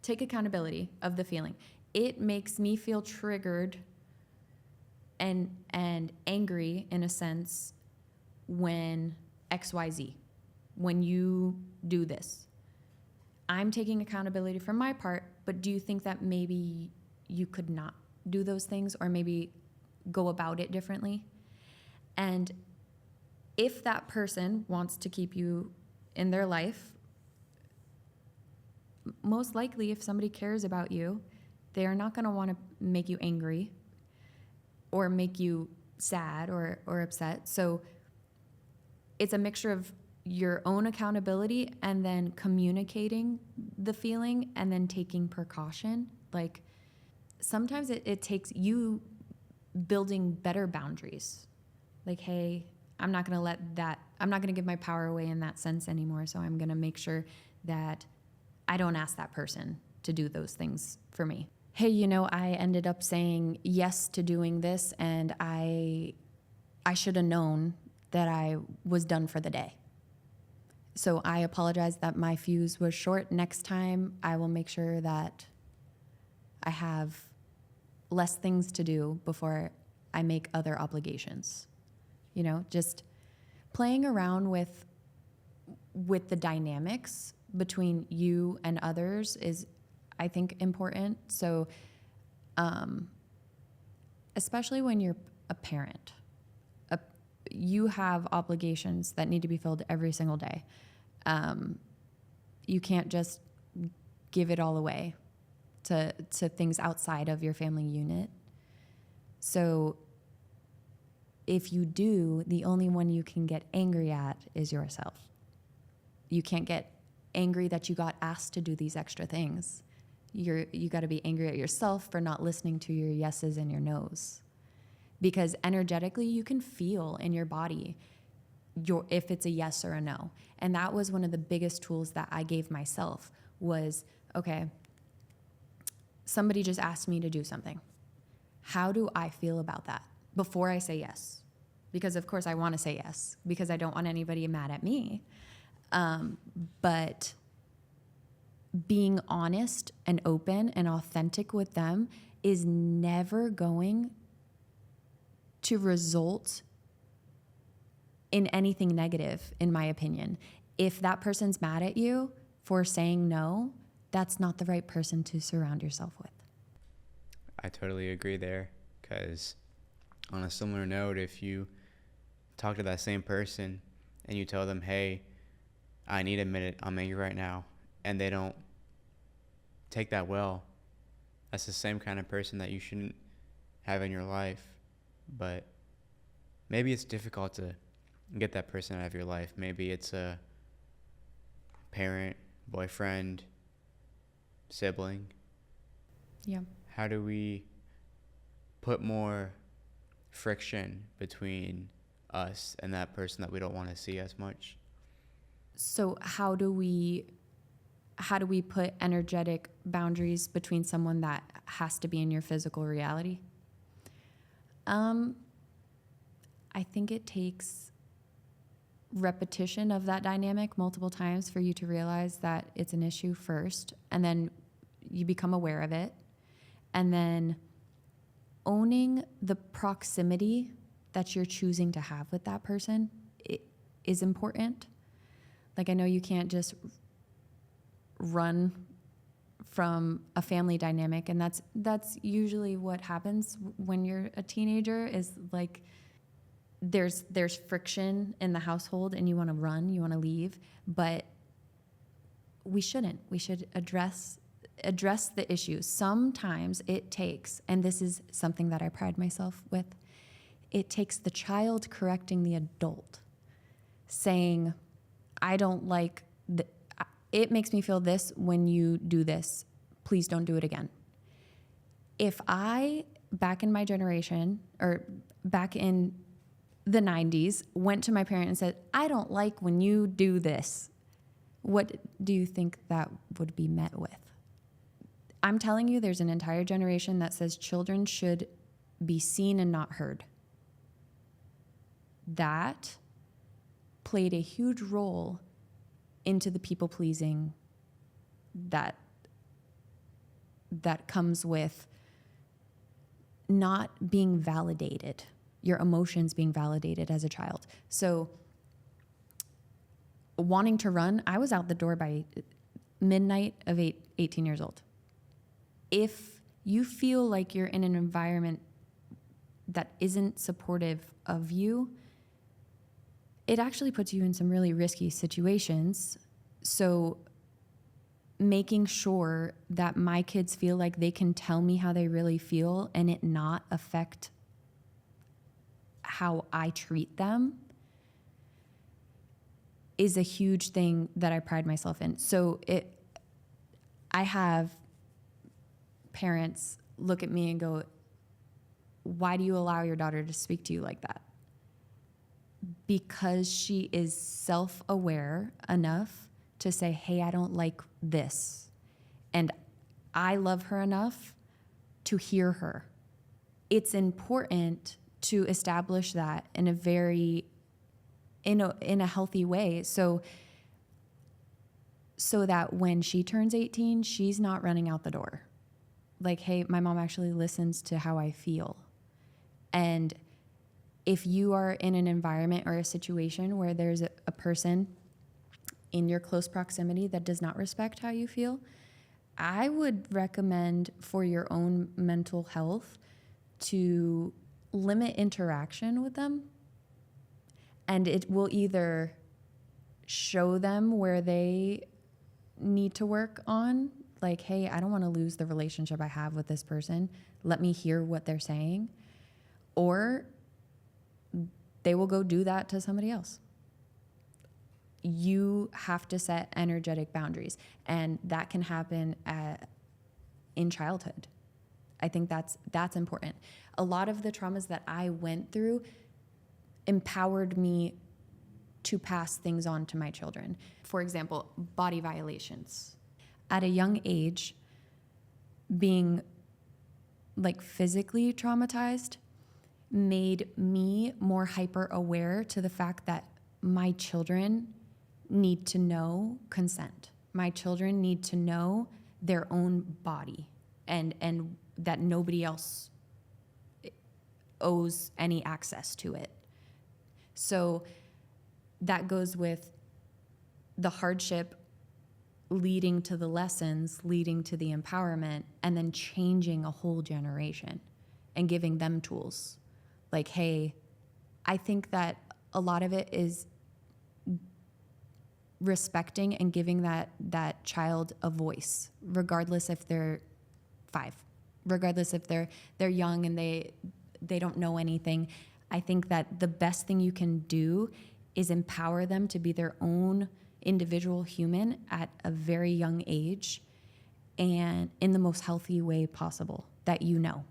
take accountability of the feeling. It makes me feel triggered and angry in a sense when XYZ, when you do this. I'm taking accountability for my part, but do you think that maybe you could not do those things, or maybe go about it differently? And if that person wants to keep you in their life, most likely if somebody cares about you, they are not going to want to make you angry or make you sad or upset. So it's a mixture of your own accountability and then communicating the feeling and then taking precaution. Like, sometimes it takes you building better boundaries. Like, hey, I'm not going to give my power away in that sense anymore. So I'm going to make sure that I don't ask that person to do those things for me. Hey, you know, I ended up saying yes to doing this, and I should have known that I was done for the day. So I apologize that my fuse was short. Next time, I will make sure that I have less things to do before I make other obligations. You know, just playing around with the dynamics between you and others is, I think, important. So, especially when you're a parent, you have obligations that need to be filled every single day. You can't just give it all away to things outside of your family unit. So if you do, the only one you can get angry at is yourself. You can't get angry that you got asked to do these extra things. You got to be angry at yourself for not listening to your yeses and your nos. Because energetically, you can feel in your body if it's a yes or a no. And that was one of the biggest tools that I gave myself was, okay, somebody just asked me to do something. How do I feel about that before I say yes? Because of course I want to say yes because I don't want anybody mad at me. But being honest and open and authentic with them is never going to result in anything negative, in my opinion. If that person's mad at you for saying no, that's not the right person to surround yourself with. I totally agree there, because on a similar note, if you talk to that same person and you tell them, hey, I need a minute, I'm angry right now, and they don't take that well, that's the same kind of person that you shouldn't have in your life. But maybe it's difficult to get that person out of your life. Maybe it's a parent, boyfriend, sibling. Yeah. How do we put more friction between us and that person that we don't want to see as much? So how do we put energetic boundaries between someone that has to be in your physical reality? I think it takes repetition of that dynamic multiple times for you to realize that it's an issue first, and then you become aware of it, and then owning the proximity that you're choosing to have with that person is important. Like, I know you can't just run from a family dynamic, and that's usually what happens when you're a teenager, is like there's friction in the household and you want to run, you want to leave, but we shouldn't. We should address the issue. Sometimes it takes, and this is something that I pride myself with, it takes the child correcting the adult, saying, I don't like, it makes me feel this when you do this. Please don't do it again. If I, back in my generation, or back in the 90s, went to my parent and said, I don't like when you do this, what do you think that would be met with? I'm telling you, there's an entire generation that says children should be seen and not heard. That played a huge role into the people pleasing that comes with not being validated, your emotions being validated as a child. So wanting to run, I was out the door by midnight of 18 years old. If you feel like you're in an environment that isn't supportive of you, it actually puts you in some really risky situations. So making sure that my kids feel like they can tell me how they really feel and it not affect how I treat them is a huge thing that I pride myself in. So I have parents look at me and go, why do you allow your daughter to speak to you like that? Because she is self-aware enough to say, hey, I don't like this. And I love her enough to hear her. It's important to establish that in a healthy way. So that when she turns 18, she's not running out the door. Like, hey, my mom actually listens to how I feel. And if you are in an environment or a situation where there's a person in your close proximity that does not respect how you feel, I would recommend for your own mental health to limit interaction with them. And it will either show them where they need to work on, like, hey, I don't want to lose the relationship I have with this person. Let me hear what they're saying. Or they will go do that to somebody else. you have to set energetic boundaries, and that can happen in childhood. I think that's important. A lot of the traumas that I went through empowered me to pass things on to my children. For example, body violations. At a young age, being like physically traumatized made me more hyper aware to the fact that my children need to know consent. My children need to know their own body, and that nobody else owes any access to it. So that goes with the hardship leading to the lessons, leading to the empowerment, and then changing a whole generation and giving them tools. Like, hey, I think that a lot of it is respecting and giving that child a voice, regardless if they're 5, regardless if they're young and they don't know anything. I think that the best thing you can do is empower them to be their own individual human at a very young age, and in the most healthy way possible that you know.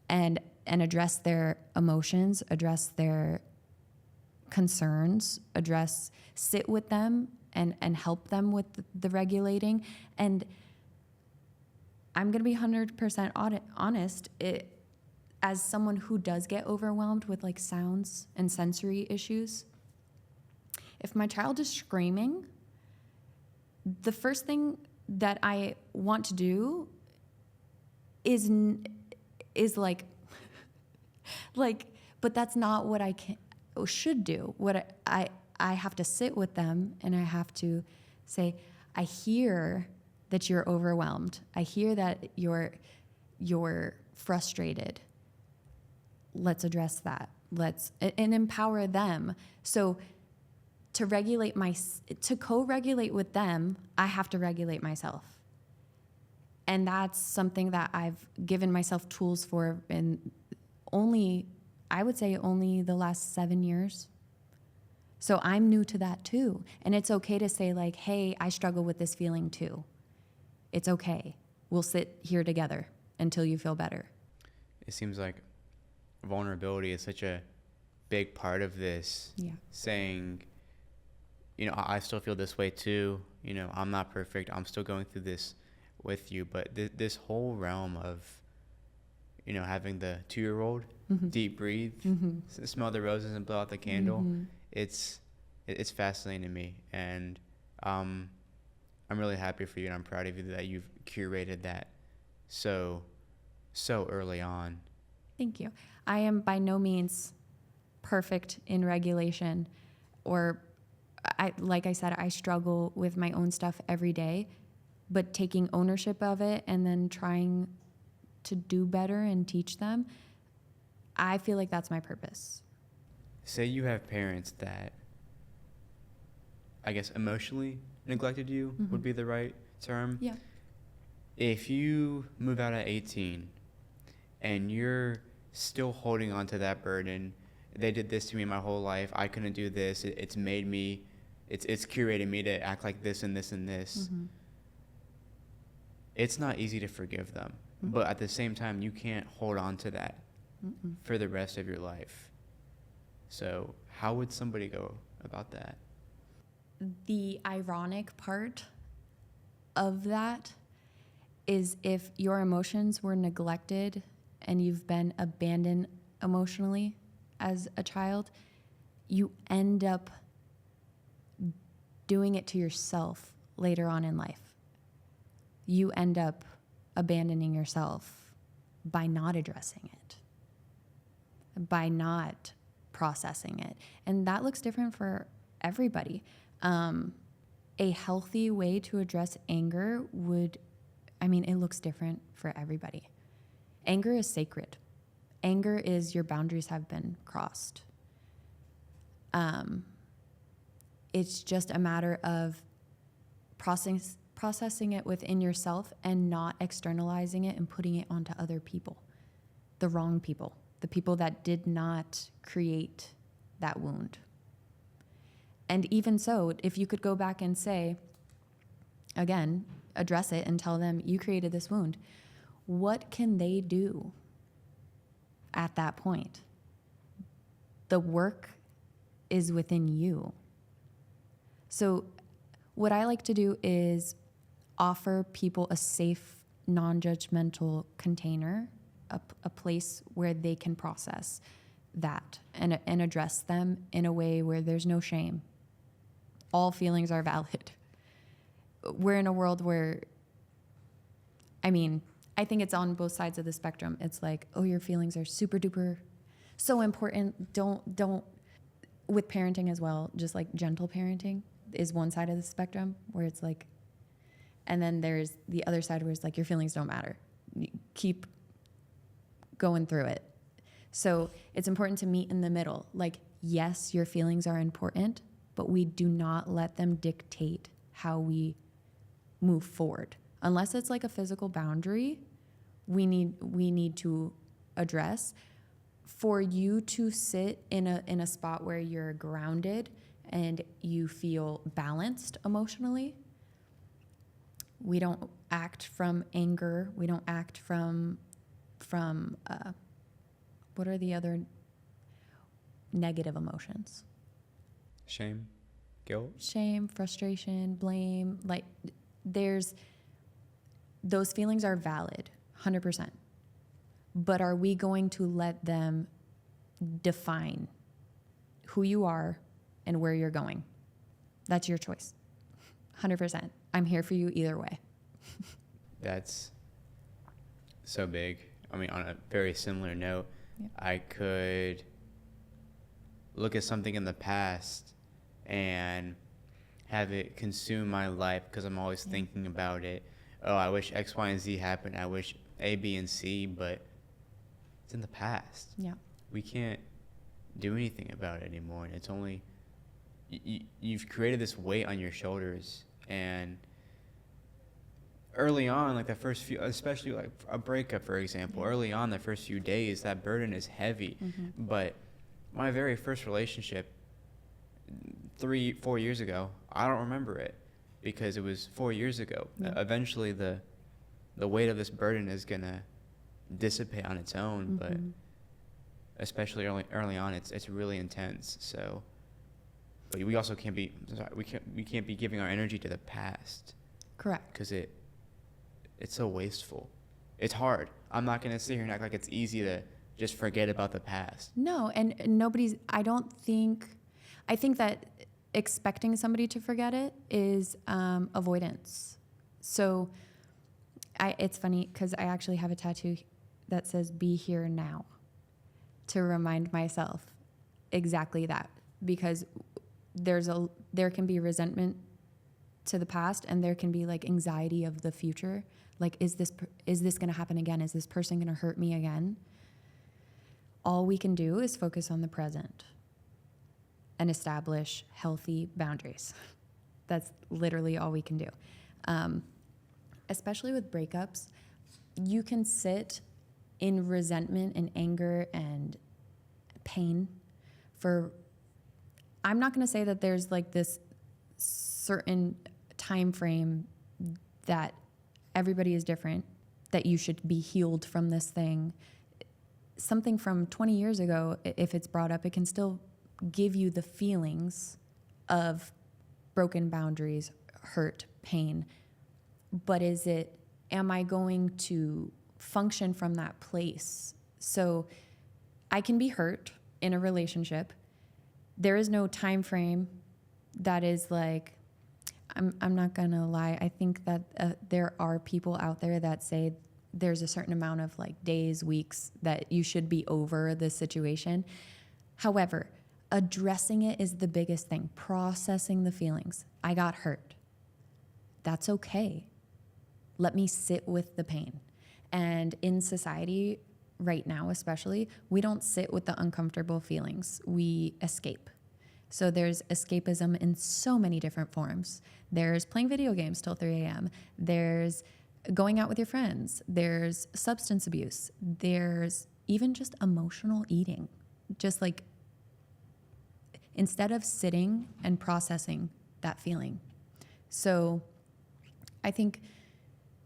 And address their emotions, address their concerns, sit with them and help them with the regulating. And I'm going to be 100% honest, as someone who does get overwhelmed with like sounds and sensory issues, if my child is screaming, the first thing that I want to do is like, but that's not what I should do. What I have to sit with them, and I have to say, I hear that you're overwhelmed. I hear that you're frustrated. Let's address that. And empower them. So to co-regulate with them, I have to regulate myself. And that's something that I've given myself tools for in I would say only the last 7 years. So I'm new to that too. And it's okay to say like, hey, I struggle with this feeling too. It's okay. We'll sit here together until you feel better. It seems like vulnerability is such a big part of this. Yeah. Saying, I still feel this way too. I'm not perfect. I'm still going through this with you. But this whole realm of, having the 2-year-old deep breathe, smell the roses and blow out the candle. It's fascinating to me. And I'm really happy for you, and I'm proud of you that you've curated that so early on. Thank you. I am by no means perfect in regulation, or like I said, I struggle with my own stuff every day, but taking ownership of it and then trying to do better and teach them, I feel like that's my purpose. Say you have parents that, I guess, emotionally neglected you would be the right term. Yeah. If you move out at 18 and you're still holding on to that burden, they did this to me my whole life, I couldn't do this, it's made me, it's curated me to act like this and this and this. It's not easy to forgive them. But at the same time, you can't hold on to that for the rest of your life. So how would somebody go about that? The ironic part of that is if your emotions were neglected and you've been abandoned emotionally as a child, you end up doing it to yourself later on in life. You end up abandoning yourself by not addressing it, by not processing it. And that looks different for everybody. A healthy way to address anger it looks different for everybody. Anger is sacred. Anger is your boundaries have been crossed. It's just a matter of processing it within yourself and not externalizing it and putting it onto other people, the wrong people, the people that did not create that wound. And even so, if you could go back and say, again, address it and tell them you created this wound, what can they do at that point? The work is within you. So what I like to do is offer people a safe, non-judgmental container, a place where they can process that and address them in a way where there's no shame. All feelings are valid. We're in a world where, I mean, I think it's on both sides of the spectrum. It's like, oh, your feelings are super duper so important. Don't, with parenting as well, just like gentle parenting is one side of the spectrum where it's like, and then there's the other side where it's like, your feelings don't matter. You keep going through it. So it's important to meet in the middle. Like, yes, your feelings are important, but we do not let them dictate how we move forward. Unless it's like a physical boundary, we need to address. For you to sit in a spot where you're grounded and you feel balanced emotionally, we don't act from anger. We don't act from what are the other negative emotions? Shame, guilt. Shame, frustration, blame. Like, those feelings are valid, 100%. But are we going to let them define who you are and where you're going? That's your choice. 100%. I'm here for you either way. That's so big. I mean, on a very similar note, Yeah. I could look at something in the past and have it consume my life because I'm always thinking about it. Oh, I wish X, Y, and Z happened. I wish A, B, and C, but it's in the past. Yeah. We can't do anything about it anymore. And it's only, you've created this weight on your shoulders. And early on, like the first few, especially like a breakup, for example, early on, the first few days, that burden is heavy. Mm-hmm. But my very first relationship 3-4 years ago, I don't remember it because it was 4 years ago. Yeah. Eventually the weight of this burden is gonna dissipate on its own, Mm-hmm. but especially early on, it's really intense. So, but we also can't be giving our energy to the past. Correct. Because it's so wasteful. It's hard. I'm not gonna sit here and act like it's easy to just forget about the past. No, and I think that expecting somebody to forget it is avoidance. So it's funny because I actually have a tattoo that says "Be here now" to remind myself exactly that, because there can be resentment to the past and there can be like anxiety of the future. Like, is this going to happen again? Is this person going to hurt me again? All we can do is focus on the present and establish healthy boundaries. That's literally all we can do. Especially with breakups, you can sit in resentment and anger and pain for, I'm not going to say that there's like this certain time frame that everybody is different, that you should be healed from this thing. Something from 20 years ago, if it's brought up, it can still give you the feelings of broken boundaries, hurt, pain. But am I going to function from that place? So I can be hurt in a relationship. There is no time frame that is like, I'm not gonna lie. I think that there are people out there that say there's a certain amount of like days, weeks that you should be over the situation. However, addressing it is the biggest thing. Processing the feelings. I got hurt. That's okay. Let me sit with the pain. And in society right now, especially, we don't sit with the uncomfortable feelings. We escape. So there's escapism in so many different forms. There's playing video games till 3 a.m. There's going out with your friends. There's substance abuse. There's even just emotional eating. Just like instead of sitting and processing that feeling. So I think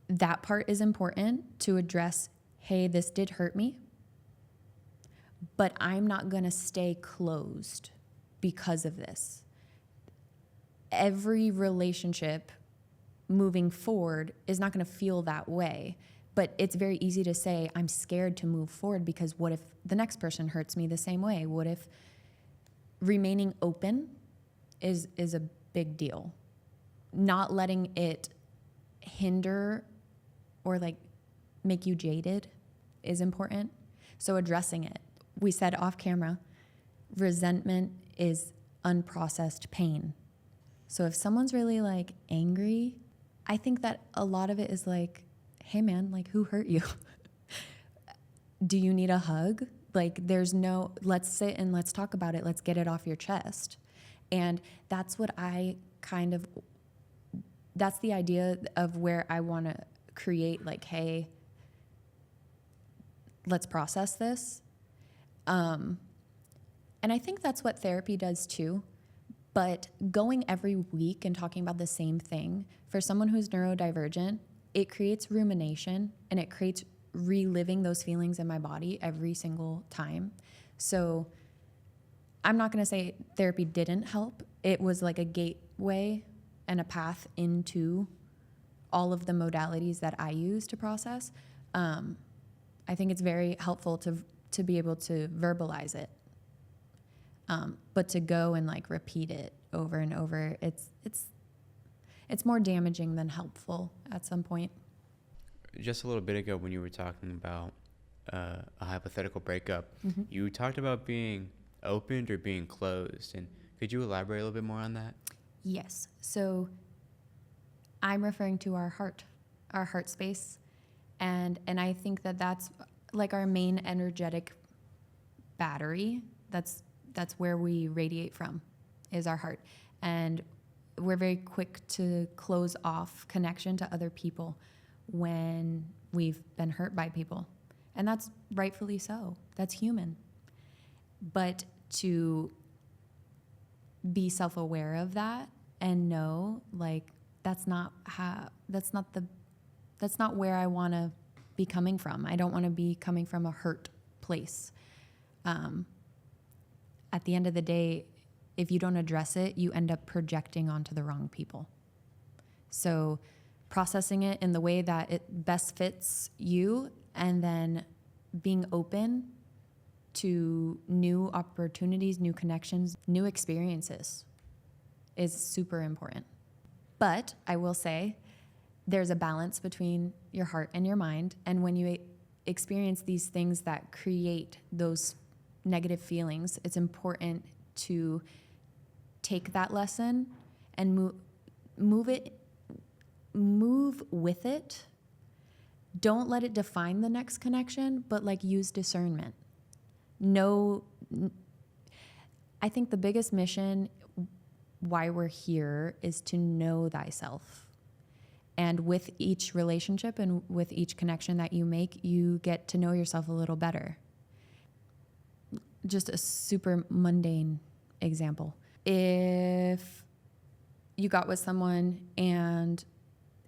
that part is important to address, hey, this did hurt me, but I'm not going to stay closed because of this. Every relationship moving forward is not going to feel that way, but it's very easy to say, I'm scared to move forward because what if the next person hurts me the same way? What if remaining open is a big deal? Not letting it hinder or like make you jaded is important. So addressing it. We said off camera, resentment is unprocessed pain. So if someone's really like angry, I think that a lot of it is like, hey man, like who hurt you? Do you need a hug? Like there's no, let's sit and let's talk about it. Let's get it off your chest. And that's what that's the idea of where I want to create like, hey, let's process this. And I think that's what therapy does too. But going every week and talking about the same thing, for someone who's neurodivergent, it creates rumination and it creates reliving those feelings in my body every single time. So I'm not going to say therapy didn't help. It was like a gateway and a path into all of the modalities that I use to process. I think it's very helpful to be able to verbalize it. But to go and like repeat it over and over, it's more damaging than helpful at some point. Just a little bit ago when you were talking about a hypothetical breakup, Mm-hmm. you talked about being opened or being closed. And could you elaborate a little bit more on that? Yes. So I'm referring to our heart space. And I think that that's like our main energetic battery. That's where we radiate from, is our heart. And we're very quick to close off connection to other people when we've been hurt by people. And that's rightfully so. That's human. But to be self-aware of that and know, like, that's not where I want to be coming from. I don't want to be coming from a hurt place. At the end of the day, if you don't address it, you end up projecting onto the wrong people. So processing it in the way that it best fits you, and then being open to new opportunities, new connections, new experiences is super important. But I will say there's a balance between your heart and your mind. And when you experience these things that create those negative feelings, it's important to take that lesson and move with it. Don't let it define the next connection, but like use discernment. I think the biggest mission why we're here is to know thyself. And with each relationship and with each connection that you make, you get to know yourself a little better. Just a super mundane example. If you got with someone and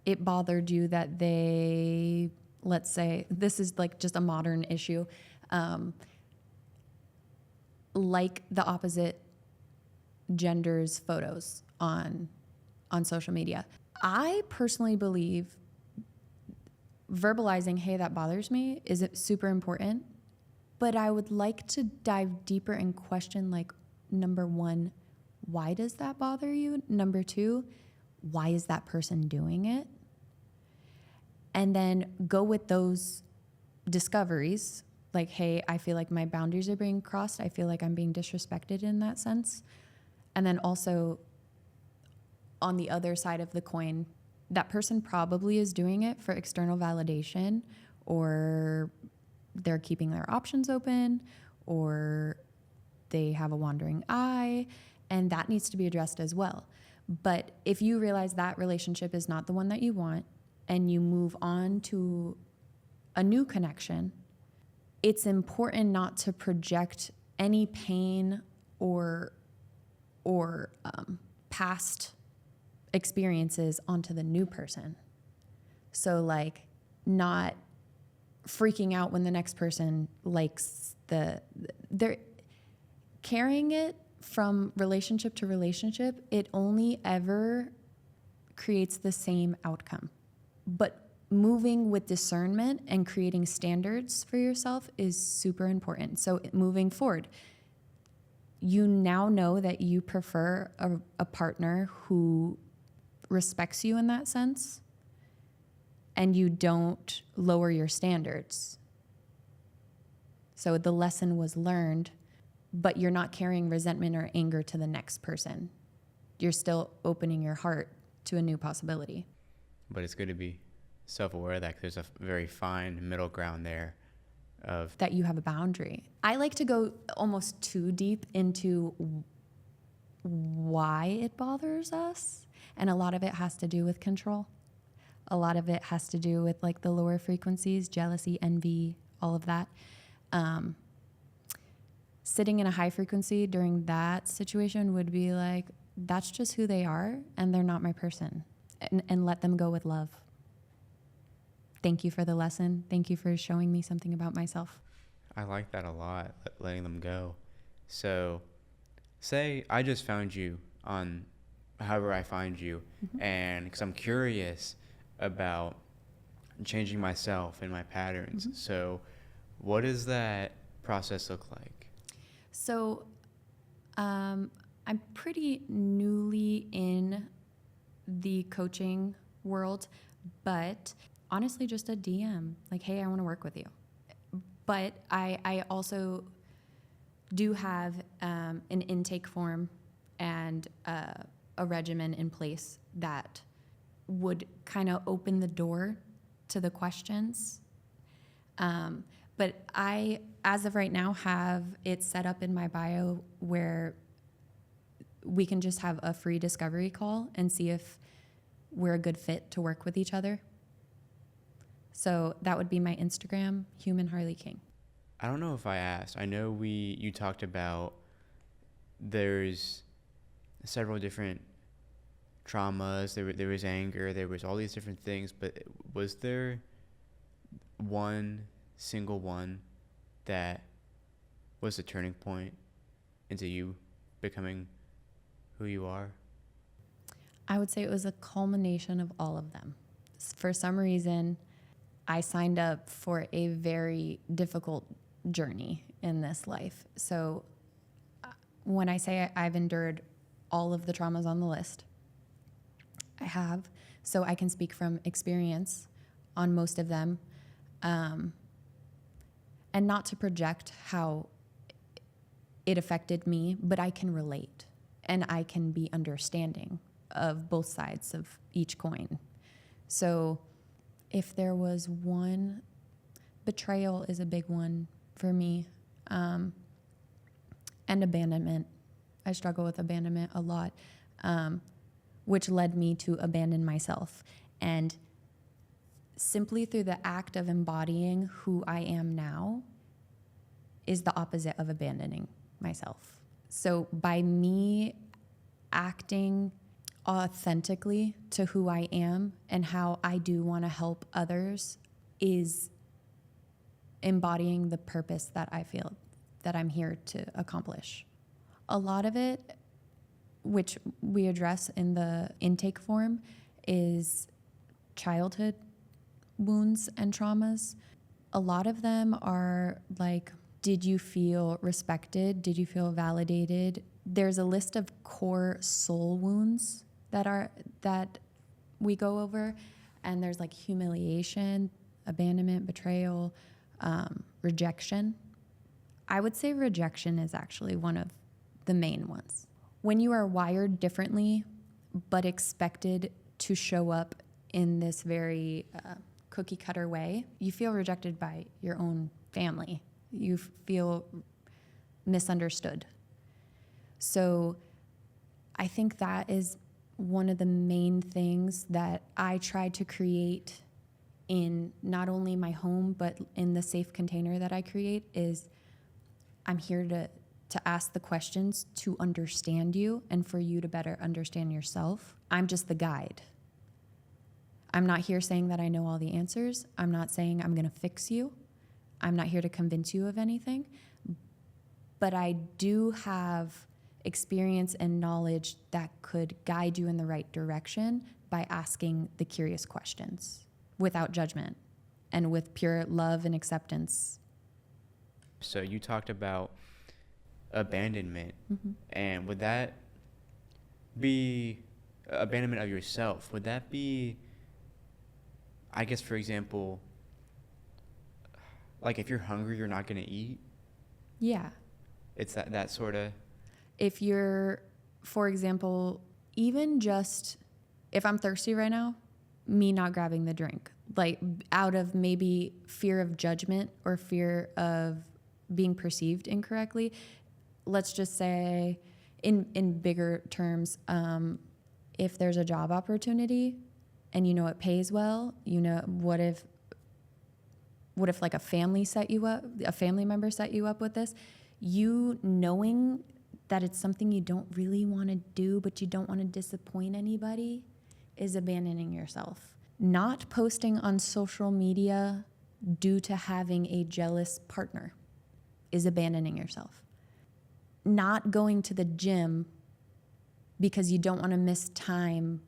it bothered you that they, let's say, this is like just a modern issue, like the opposite gender's photos on social media. I personally believe verbalizing, hey, that bothers me, is super important. But I would like to dive deeper and question, like, number one, why does that bother you? Number two, why is that person doing it? And then go with those discoveries, like, hey, I feel like my boundaries are being crossed. I feel like I'm being disrespected in that sense. And then also, on the other side of the coin, that person probably is doing it for external validation, or they're keeping their options open, or they have a wandering eye, and that needs to be addressed as well. But if you realize that relationship is not the one that you want, and you move on to a new connection, it's important not to project any pain or or past experiences onto the new person. So like not freaking out when the next person likes they're carrying it from relationship to relationship. It only ever creates the same outcome. But moving with discernment and creating standards for yourself is super important. So moving forward, you now know that you prefer a partner who respects you in that sense, and you don't lower your standards. So the lesson was learned, but you're not carrying resentment or anger to the next person. You're still opening your heart to a new possibility. But it's good to be self-aware that there's a very fine middle ground there of that you have a boundary. I like to go almost too deep into why it bothers us. And a lot of it has to do with control. A lot of it has to do with like the lower frequencies, jealousy, envy, all of that. Sitting in a high frequency during that situation would be like, that's just who they are and they're not my person. And let them go with love. Thank you for the lesson. Thank you for showing me something about myself. I like that a lot, letting them go. So say I just found you on however I find you, and because I'm curious about changing myself and my patterns. So what does that process look like? So I'm pretty newly in the coaching world, but honestly just a DM, like, hey, I want to work with you. But I also do have an intake form and a regimen in place that would kind of open the door to the questions. But I, as of right now, have it set up in my bio where we can just have a free discovery call and see if we're a good fit to work with each other. So that would be my Instagram, Human Harley King. I don't know if I asked. I know you talked about there's several different traumas. There was anger. There was all these different things. But was there one single one that was the turning point into you becoming who you are? I would say it was a culmination of all of them. For some reason, I signed up for a very difficult journey in this life. So when I say I've endured all of the traumas on the list, I have. So I can speak from experience on most of them, and not to project how it affected me, but I can relate and I can be understanding of both sides of each coin. So if there was one, betrayal is a big one for me, and abandonment. I struggle with abandonment a lot, which led me to abandon myself. And simply through the act of embodying who I am now is the opposite of abandoning myself. So by me acting authentically to who I am and how I do want to help others is embodying the purpose that I feel that I'm here to accomplish. A lot of it, which we address in the intake form, is childhood wounds and traumas. A lot of them are like, did you feel respected? Did you feel validated? There's a list of core soul wounds that we go over, and there's like humiliation, abandonment, betrayal, rejection. I would say rejection is actually one of the main ones. When you are wired differently, but expected to show up in this very cookie cutter way, you feel rejected by your own family. You feel misunderstood. So I think that is one of the main things that I try to create in not only my home, but in the safe container that I create is I'm here to ask the questions to understand you and for you to better understand yourself. I'm just the guide. I'm not here saying that I know all the answers. I'm not saying I'm going to fix you. I'm not here to convince you of anything. But I do have experience and knowledge that could guide you in the right direction by asking the curious questions without judgment and with pure love and acceptance. So you talked about abandonment, and would that be abandonment of yourself? Would that be, I guess, for example, like if you're hungry, you're not going to eat? Yeah. It's that sort of... If you're, for example, even just if I'm thirsty right now, me not grabbing the drink, like out of maybe fear of judgment or fear of being perceived incorrectly. Let's just say in bigger terms, if there's a job opportunity and you know it pays well, you know, what if like a family member set you up with this, you knowing that it's something you don't really want to do, but you don't want to disappoint anybody, is abandoning yourself. Not posting on social media due to having a jealous partner is abandoning yourself. Not going to the gym because you don't want to miss time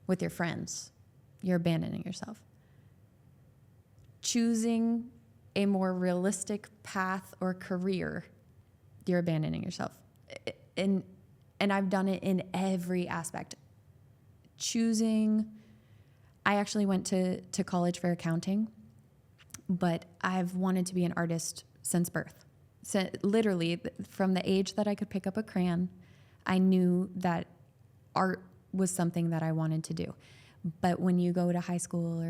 with your friends, you're abandoning yourself. Choosing a more realistic path or career, you're abandoning yourself. And I've done it in every aspect. I actually went to college for accounting, but I've wanted to be an artist since birth. So literally, from the age that I could pick up a crayon, I knew that art was something that I wanted to do. But when you go to high school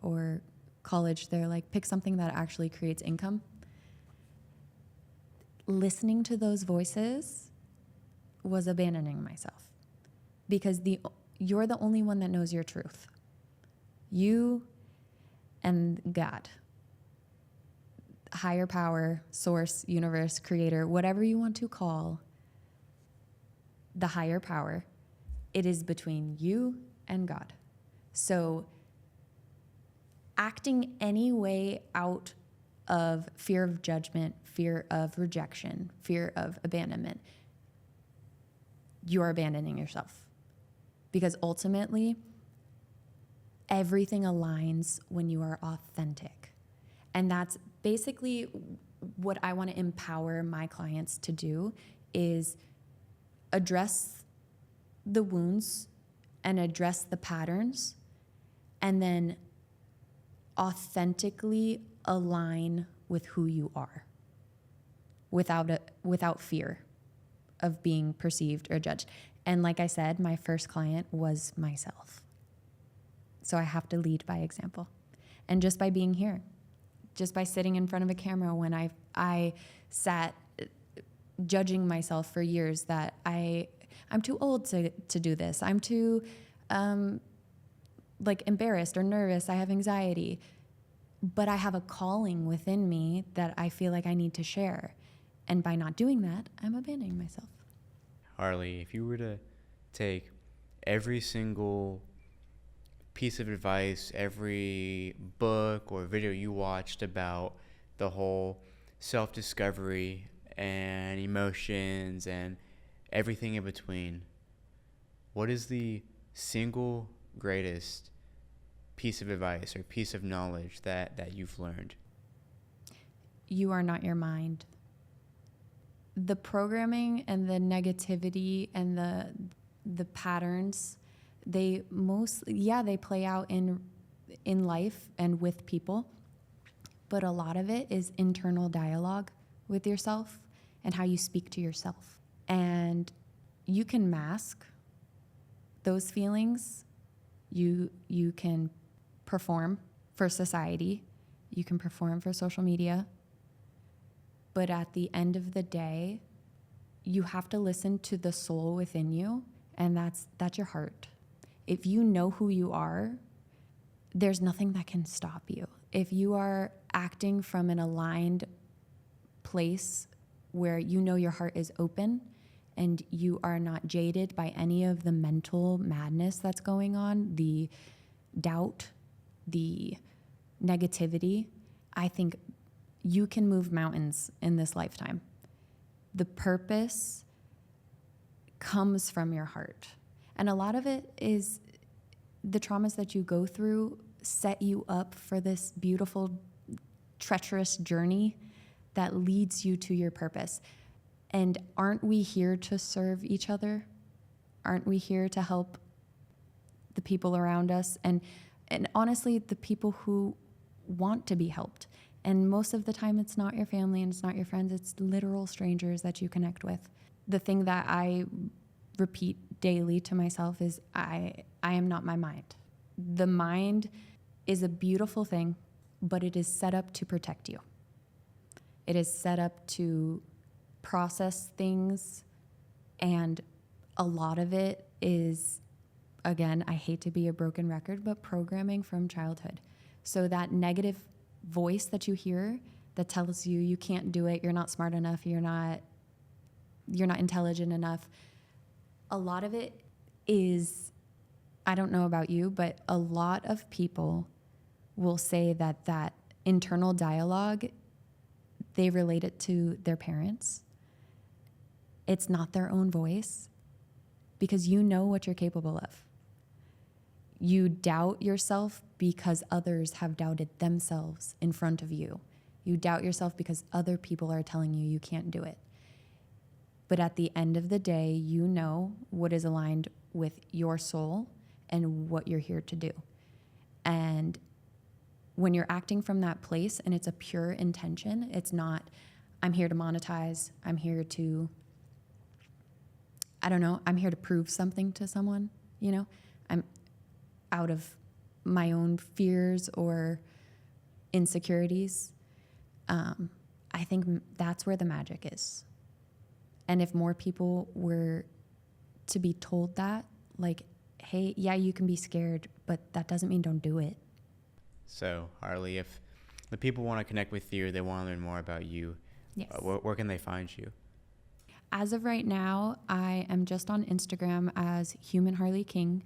or college, they're like, pick something that actually creates income. Listening to those voices was abandoning myself, because you're the only one that knows your truth. You and God, higher power, source, universe, creator, whatever you want to call the higher power, it is between you and God. So acting any way out of fear of judgment, fear of rejection, fear of abandonment, you're abandoning yourself. Because ultimately, everything aligns when you are authentic. And that's basically what I want to empower my clients to do, is address the wounds and address the patterns, and then authentically align with who you are without fear of being perceived or judged. And like I said, my first client was myself. So I have to lead by example. And just by being here, just by sitting in front of a camera when I sat judging myself for years that I'm too old to do this. I'm too embarrassed or nervous. I have anxiety. But I have a calling within me that I feel like I need to share. And by not doing that, I'm abandoning myself. Harley, if you were to take every single piece of advice, every book or video you watched about the whole self-discovery and emotions and everything in between, what is the single greatest piece of advice or piece of knowledge that you've learned? You are not your mind. The programming and the negativity and the patterns, they play out in life and with people, but a lot of it is internal dialogue with yourself and how you speak to yourself. And you can mask those feelings. You can perform for society. You can perform for social media. But at the end of the day, you have to listen to the soul within you, and that's your heart. If you know who you are, there's nothing that can stop you. If you are acting from an aligned place where you know your heart is open and you are not jaded by any of the mental madness that's going on, the doubt, the negativity, I think you can move mountains in this lifetime. The purpose comes from your heart. And a lot of it is the traumas that you go through set you up for this beautiful, treacherous journey that leads you to your purpose. And aren't we here to serve each other? Aren't we here to help the people around us? And honestly, the people who want to be helped. And most of the time, it's not your family and it's not your friends. It's literal strangers that you connect with. The thing that I repeat daily to myself is I am not my mind. The mind is a beautiful thing, but it is set up to protect you. It is set up to process things, and a lot of it is, again, I hate to be a broken record, but programming from childhood. So that negative voice that you hear that tells you you can't do it, you're not smart enough, you're not intelligent enough, a lot of it is, I don't know about you, but a lot of people will say that that internal dialogue, they relate it to their parents. It's not their own voice, because you know what you're capable of. You doubt yourself because others have doubted themselves in front of you. You doubt yourself because other people are telling you you can't do it. But at the end of the day, you know what is aligned with your soul and what you're here to do. And when you're acting from that place and it's a pure intention, it's not, I'm here to monetize, I'm here to, I don't know, I'm here to prove something to someone, you know? I'm out of my own fears or insecurities. I think that's where the magic is. And if more people were to be told that, like, hey, yeah, you can be scared, but that doesn't mean don't do it. So, Harley, if the people want to connect with you, they want to learn more about you, Yes. Where can they find you? As of right now, I am just on Instagram as Human Harley King.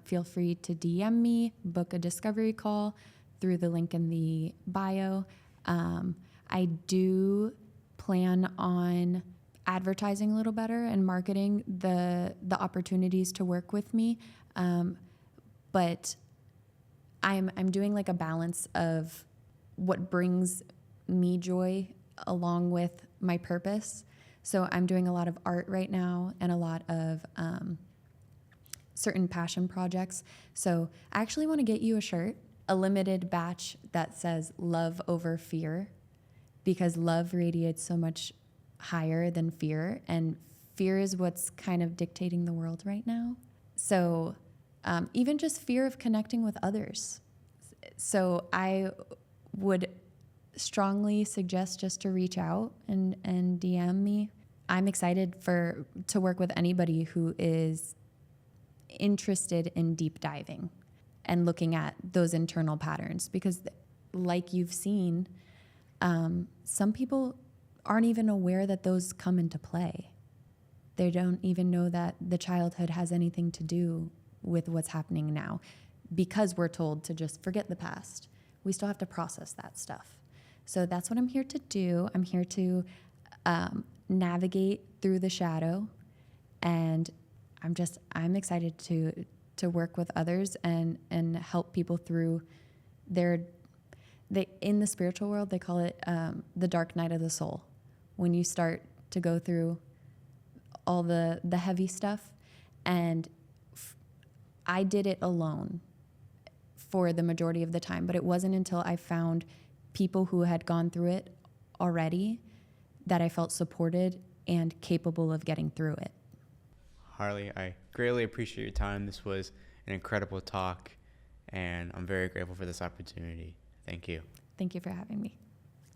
Feel free to DM me, book a discovery call through the link in the bio. I do plan on advertising a little better and marketing the opportunities to work with me, but I'm doing like a balance of what brings me joy along with my purpose. So I'm doing a lot of art right now and a lot of certain passion projects. So I actually want to get you a shirt, a limited batch that says love over fear, because love radiates so much higher than fear, and fear is what's kind of dictating the world right now. So even just fear of connecting with others. So I would strongly suggest just to reach out and DM me. I'm excited to work with anybody who is interested in deep diving and looking at those internal patterns, because like you've seen, some people aren't even aware that those come into play. They don't even know that the childhood has anything to do with what's happening now, because we're told to just forget the past. We still have to process that stuff. So that's what I'm here to do. I'm here to navigate through the shadow, and I'm excited to work with others and help people through in the spiritual world, they call it the dark night of the soul. When you start to go through all the heavy stuff, and I did it alone for the majority of the time, but it wasn't until I found people who had gone through it already that I felt supported and capable of getting through it. Harley, I greatly appreciate your time. This was an incredible talk, and I'm very grateful for this opportunity. Thank you. Thank you for having me.